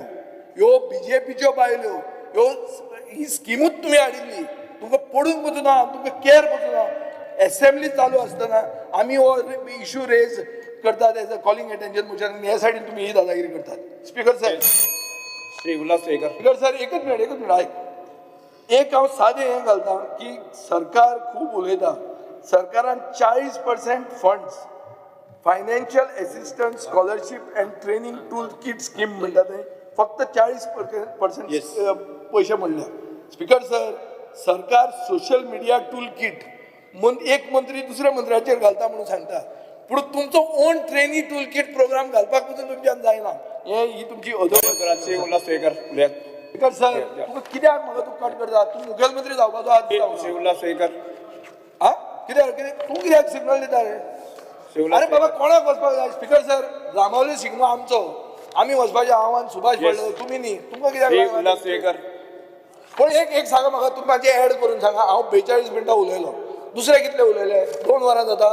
ह्यो BJPच्यो बायल्यो ह्यो ही स्किमूच तुम्ही हाडिल्ली तुमकां पडूंक पचूना तुमकां केअर पचूना. असेंब्ली चालू आसतना आमी हो इशू रेज करतात as a calling attention motion हे सायडीन तुम्ही ही दादागिरी करतात. Speaker sir Shri Ulhas Swekar speaker sir एकच मिनिट आयक एक हांव सादें हें घालता की सरकार खूब उलयता सरकारान 40% funds financial assistance scholarship and training tool kit scheme म्हणटा तें फक्त 40% पयशे म्हणल्या. स्पीकर सर सरकार सोशल मिडिया टूल किट म्हूण एक मंत्री दुसऱ्या मंत्र्याचेर घालता म्हणून सांगता पूण तुमचो own trainee tool kit programme घालपाक पसून तुमच्यान जायना. ही तुमची अधोगती. श्री उल्हास स्वेकर उलयात. स्पीकर सर तुका कित्याक म्हाका तूं कट करता तूं मुखेलमंत्री जावपाचो आज श्री उल्हास स्वेकर हा कित्याक तूं कित्याक सिग्नल दिता रे. अरे बाबा कोणाक वचपाक जाय. स्पीकर सर जांबावली शिगमो आमचो आमी वचपाचें आव्हान सुभाष पडलो तुमी न्ही तुमकां कित्याक श्री उल्हास स्वेकर पण एक सांगा म्हाका, तुम्ही माझे ऍड करून सांगा, हांव 42 मिनटां उलयलो, दुसरे कितले उलयले? 2 वरां जाता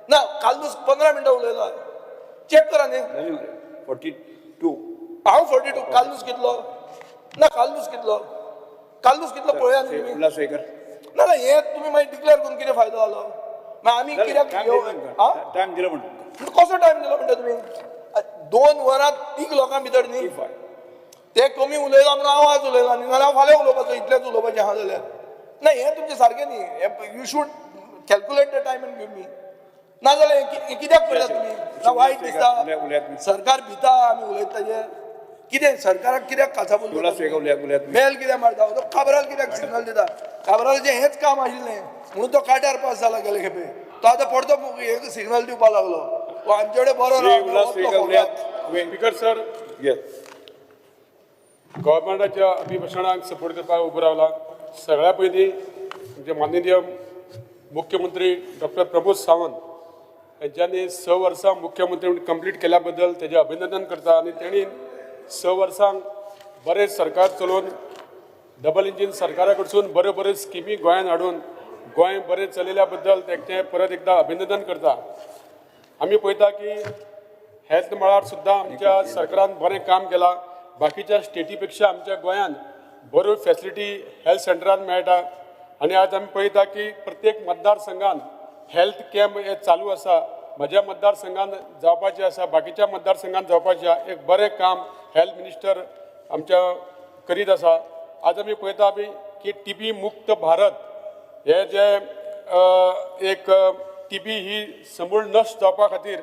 ना, कालूच 15 मिनटां उलयलो, चेक करा न्ही. 42. हांव 42, कालूच कितलो ना, कालूच कितलो पळया न्ही तुम्ही. उल्हास वेकर. ना हे तुम्ही मागीर डिक्लेअर करून कितें फायदो जालो? मागीर आमी कित्याक टायम दिलो म्हणून. कसो टायम दिलो म्हणटा तुम्ही? 2 वरांत 3 लोकां भितर न्ही, ते कमी उलयला म्हणून हांव आज उलयला न्ही, नाल्यार फाल्यां उलोवपाचो, इतलेंच उलोवपाचें आहा जाल्यार. ना हें तुमचें सारकें न्ही. You should calculate the time end give me. नाजाल्यार हें कित्याक करता तुमी? ना वायट दिसता, सरकार भिता आमी उलयता ताजेर. कितें सरकाराक कित्याक काचाबूल उल्हास वेकर उलयात. बेल कित्याक मारता? तो काबराल कित्याक सिग्नल दिता? काबरालाचें हेंच काम आशिल्लें म्हणून तो काट्यार पास जाला गेले खेपे. तो आतां परतो एक सिग्नल दिवपाक लागलो. तो आमचे कडेन बरो उल्हास वेकर उलयात. Speaker sir, yes. गव्हर्मेंटाच्या अभिभाशणाक सपोर्ट करपाक उबो रावला. सगळ्या पयलीं म्हणजे माननीय मुख्यमंत्री डॉक्टर प्रमोद सावंत यांच्यानी 6 वर्सां मुख्यमंत्री म्हणून कंप्लीट केल्या बद्दल तेजें अभिनंदन करता. आनी तेणी 6 वर्सांक बरें सरकार चलोवन डबल इंजीन सरकारा कडसून बऱ्यो स्किमी गोंयांत हाडून गोंय बरें चलिल्ल्या बद्दल तेचें परत एकदां अभिनंदन करता. आमी पळयता की हेल्थ मळार सुद्दां आमच्या सरकारान बरें काम केलां. बाकीच्या स्टेटी पेक्षा आमच्या गोंयांत बऱ्यो फॅसिलिटी हेल्थ सेंटरान मेळटा. आनी आज आमी पळयता की प्रत्येक मतदारसंघान हेल्थ कॅम्प हे चालू आसा. म्हज्या मतदारसंघान जावपाचें आसा, बाकीच्या मतदारसंघान जावपाचें आसा. एक बरें काम हेल्थ मिनिस्टर आमच्या करीत आसा. आज आमी पळयता की TB मुक्त भारत हे जे एक TB ही समूळ नश्ट जावपा खातीर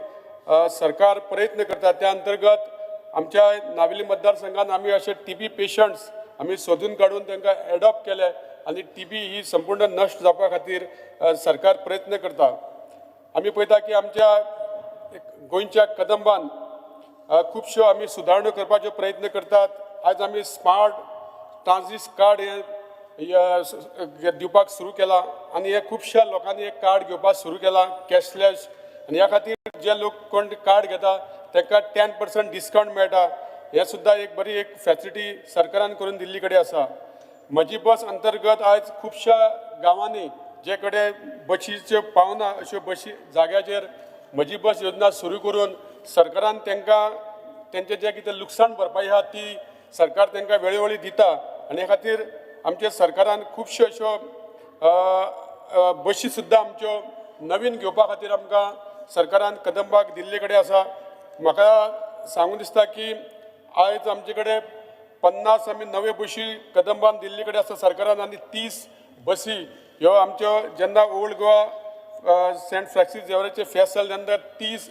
सरकार प्रयत्न करता. त्या अंतर्गत आमच्या नावेली मतदारसंघात आमी अशे TB पेशंट्स आमी सोदून काडून तांकां एडॉप्ट केले आनी TB ही संपूर्ण नश्ट जावपा खातीर सरकार प्रयत्न करता. आमी पळयता की आमच्या गोंयच्या कदंबान खुबश्यो आमी सुदारणा करपाचो प्रयत्न करतात. आज आमी स्मार्ट ट्रान्झिट कार्ड हे दिवपाक सुरू केला आनी हे खुबश्या लोकांनी एक कार्ड घेवपाक सुरू केला कॅशलेस. आनी ह्या खातीर जे लोक कोण कार्ड घेता तांकां 10% डिस्कावंट मेळटा. हे सुद्दां एक बरी एक फॅसिलिटी सरकारान करून दिल्ली कडेन आसा. म्हजी बस अंतर्गत आयज खुबश्या गांवांनी जे कडेन बशीच्यो पावना अश्यो बशी जाग्याचेर म्हजी बस योजना सुरू करून सरकारान तांकां तेंचें जें कितें लुकसाण भरपाई आहा ती सरकार तांकां वेळोवेळी दिता. आनी ह्या खातीर आमच्या सरकारान खुबश्यो अश्यो बशी सुद्दां आमच्यो नवीन घेवपा खातीर आमकां सरकारान कदंबाक दिल्ले कडेन आसा. म्हाका सांगून दिसता की आयज आमचे कडेन 50 आमी नव्यो बशी कदंबान दिल्ले कडेन आसा सरकारान. आनी 30 बसी ह्यो आमच्यो जेन्ना ओल्ड गोवा सेंट फ्रँसीस झेवियराचे फेस्त जालें तेन्ना 30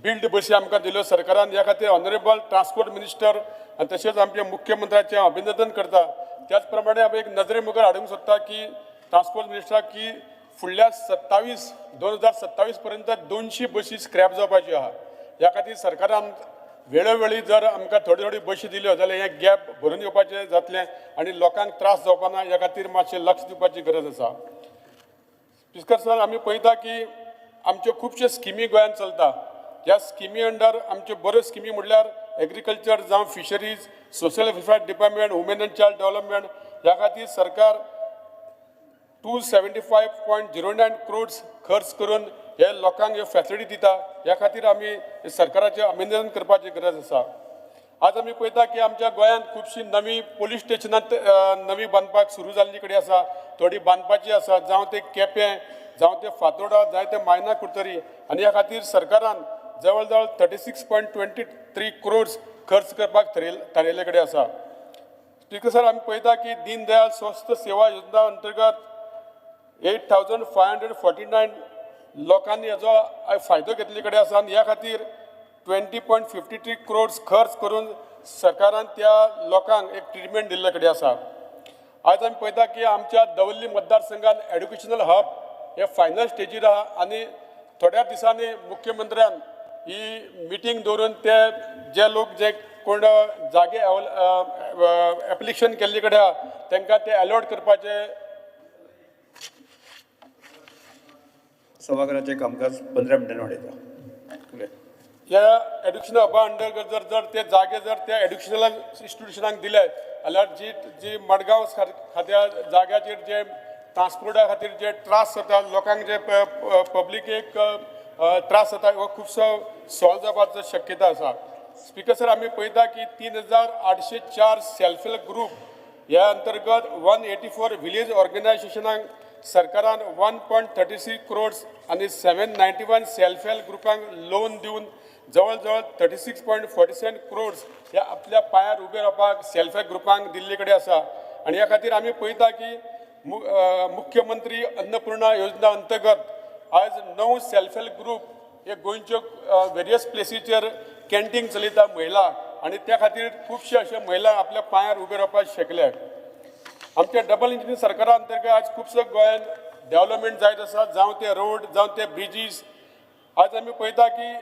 बिल्ड बसी आमकां दिल्यो सरकारान. ह्या खातीर ऑनरेबल ट्रान्सपोर्ट मिनिस्टर आनी तशेंच आमच्या मुख्यमंत्र्याचें हांव अभिनंदन करता. त्याच प्रमाणे हांव एक नजरे मुखार हाडूंक सोदता की ट्रान्सपोर्ट मिनिस्टराक की फुडल्या 2027 पर्यंत 200 बसी स्क्रॅप जावपाच्यो आहा. ह्या खातीर सरकारान वेळोवेळी जर आमकां थोड्यो बशी दिल्यो जाल्यार हें गॅप भरून येवपाचें जातलें आनी लोकांक त्रास जावपा ना. ह्या खातीर मातशें लक्ष दिवपाची गरज आसा. स्पीकर सर, आमी पळयता की आमच्यो खुबश्यो स्किमी गोंयांत चलता. ह्या स्किमी अंडर आमच्यो बऱ्यो स्किमी म्हणल्यार एग्रीकल्चर जावं fisheries, social welfare department, women end child development. ह्या खातीर सरकार 275.09 crores खर्च करून हे लोकांक ह्यो फॅसिलिटी दिता. ह्या खातीर आमी सरकाराचें अभिनंदन करपाची गरज आसा. आज आमी पळयता की आमच्या गोंयांत खुबशीं नवीं पुलीस स्टेशनां नवीं बांदपाक सुरू जाल्ली कडेन आसा. थोडी बांदपाची आसा, जावं ते केपें, जावं ते फातोर्डा, जावं ते मायना कुर्तरी. आनी ह्या खातीर सरकारान जवळ जवळ 36.23 crores खर्च करपाक थारायल्ले कडेन आसा. स्पीकर सर, आमी पळयता की दीन दयाल स्वस्थ सेवा योजना अंतर्गत 8,549 लोकांनी हाजो फायदो घेतले कडेन आसा. आनी ह्या खातीर 20.53 crores खर्च करून सरकारान त्या लोकांक एक ट्रिटमेंट दिल्ले कडेन आसा. आज आमी पळयता की आमच्या दवर्ली मतदारसंघात एड्युकेशनल हब हे फायनल स्टेजीर आहा. आनी थोड्या दिसांनी मुख्यमंत्र्यान ही मिटींग दवरून ते जे लोक जे कोण जागे एप्लिकेशन केल्ले कडेन आहा तांकां ते अलॉट करपाचे. सभागृहाचे कामकाज 15 मिनिटांनी वाडयता. त्या एड्युकेशन हबा अंडर जर ते जागे जर त्या एड्युकेशनल इन्स्टिट्युशनाक दिले जाल्यार जी मडगांव खात्या जाग्याचेर जे ट्रान्सपोर्टा खातीर जे त्रास जाता लोकांक जे पब्लिकेक त्रास जाता हो खुबसो सॉल्व जावपाचो शक्यता आसा. स्पीकर सर, आमी पळयता की 3804 सेल्फ हेल्प ग्रुप ह्या अंतर्गत 184 विलेज ऑर्गनायझेशनांक सरकारान 1.36 crores आणि 791 सेल्फ हेल्प ग्रुपांक लोन दिवन जवळ जवळ 36.47 crores ह्या आपल्या पांयार उबे रावपाक सेल्फ हेल्प ग्रुपांक दिल्ले कडेन आसा. आणि ह्या खातीर आमी पळयता की मुख्यमंत्री अन्नपूर्णा योजना अंतर्गत आज 9 सेल्फ हेल्प ग्रुप हे गोंयच्यो वेरियस प्लेसीचेर कॅन्टीन चलयता महिला आणि त्या खातीर खुबशे अशे महिला आपल्या पांयार उबे रावपाक शकले. आमच्या डबल इंजिन सरकारा अंतर्गत आज खुबसो गोंयान डेव्हलपमेंट जायत आसा, जावं ते रोड जावं ते ब्रिजीस. आज आमी पळयता की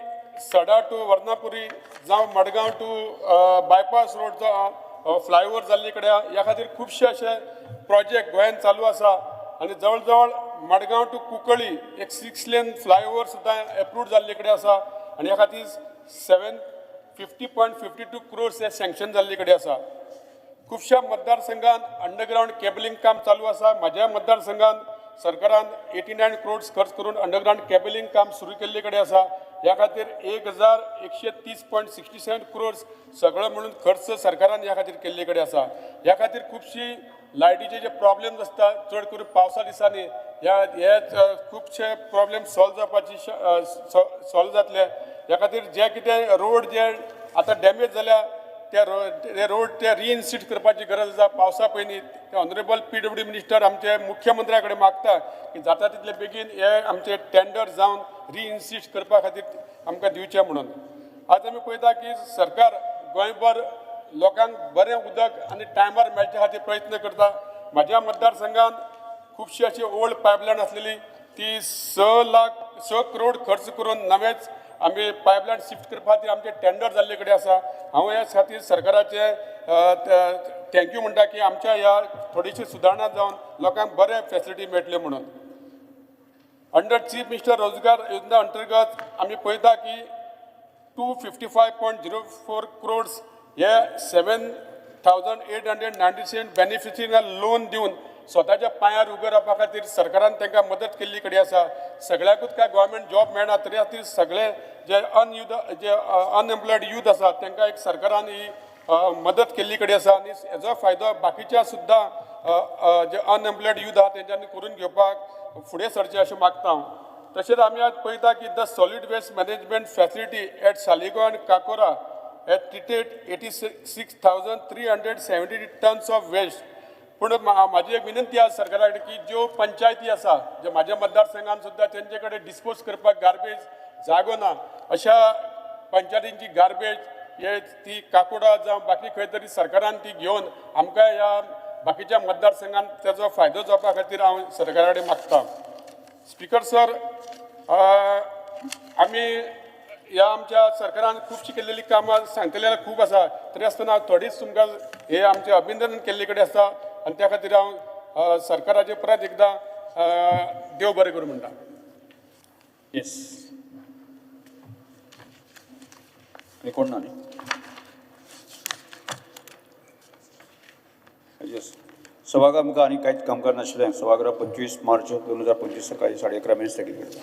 सडा टू वर्णापुरी जावं मडगांव टू बायपास रोड जो फ्लायओव्हर जाल्ले कडेन ह्या खातीर खुबशे अशे प्रोजेक्ट गोंयान चालू आसा. आणि जवळ जवळ मडगांव टू कुंकळ्ळी एक 6 lane फ्लायओव्हर सुद्दां एप्रूव्ड जाल्ले कडेन आसा. आणि ह्या खातीर 750.52 crores हे सँक्शन जाल्ले कडेन आसा. खुबशा मतदारसंघात अंडरग्राउंड केबलिंग काम चालू आसा. म्हाज्या मतदारसंघात सरकारान 89 crores खर्च करून अंडरग्राउंड केबलिंग काम सुरू केल्ले कडेन आसा. ह्या खातीर 1130.67 crores सगळो म्हणून खर्च सरकारान ह्या खातीर केल्ले कडेन आसा. ह्या खातीर खुबशी लायटीचे जे प्रॉब्लेम्स आसता चड करून पावसा दिसांनी हे खुबशे प्रॉब्लेम सॉल्व जावपाची सॉल्व जातले. ह्या खातीर जे कितें रोड जे आतां डॅमेज जाल्या ते रोड ते रिइन्स्टिट करपाची गरज आसा. पावसा पयलीं ते ऑनरेबल PWD मिनिस्टर आमचे मुख्यमंत्र्या कडेन मागता की जाता तितले बेगीन हे आमचे टेंडर जावन रिइन्स्टिट करपा खातीर आमकां दिवचे म्हणून. आज आमी पळयता की सरकार गोंयभर लोकांक बरें उदक आनी टायमार मेळचे खातीर प्रयत्न करता. म्हाज्या मतदारसंघात खुबशी अशी ओल्ड पायपलायन आसलेली ती 6 crore खर्च करून नवेच आमी पायपलायन शिफ्ट करपा खातीर आमचे टेंडर जाल्ले कडेन आसा. हांव ह्या खातीर सरकाराचे थँक्यू म्हणटा की आमच्या ह्या थोडीशी सुदारणा जावन लोकांक बरें फॅसिलिटी मेळटल्यो म्हणून. अंडर चीफ मिनिस्टर रोजगार योजना अंतर्गत आमी पळयता की 255.04 crores हे 7,897 बेनिफिशरींक लोन दिवन स्वताच्या पांयार उबे रावपा खातीर सरकारान तांकां मदत केल्ली कडेन आसा. सगळ्याकूच काय गव्हर्मेंट जॉब मेळना तरी खातीर सगळे जे अनएम्प्लॉयड यूथ आसा तांकां एक सरकारान ही मदत केल्ली कडेन आसा. आनी हेजो फायदो बाकीच्या सुद्दां जे अनएम्प्लॉयड यूथ आहा तेंच्यांनी करून घेवपाक फुडें सरचें अशें मागता हांव. तशेंच आमी आज पळयता की the solid waste management facility at Saligao आनी काकोरा हे ट्रिटेड 86,370 tons ऑफ वेस्ट. पूण म्हाजी एक विनंती आसा सरकारा कडेन की ज्यो पंचायती आसा जे म्हाज्या मतदारसंघान सुद्दां तेंचे कडेन डिस्पोज करपाक गार्बेज जागो ना अशा पंचायतींची गार्बेज हे ती काकोडा जावं बाकी खंय तरी सरकारान ती घेवन आमकां ह्या बाकीच्या मतदारसंघान तेजो फायदो जावपा खातीर हांव सरकारा कडेन मागता. स्पीकर सर, आमी ह्या आमच्या सरकारान खुबशी केल्लेली कामां सांगतले जाल्यार खूब आसा. तरी आसतना थोडीच तुमकां हे आमचे अभिनंदन केल्ले कडेन आसा आनी त्या खातीर हांव सरकाराचे परत एकदां देव बरें करूं म्हणटा. येस. कोण ना न्ही? येस. सभागृह आमकां आनी कांयच कामगार नाशिल्लें. सभागृह 25 मार्च 2025 सकाळी 11:30 स्थगीत करता.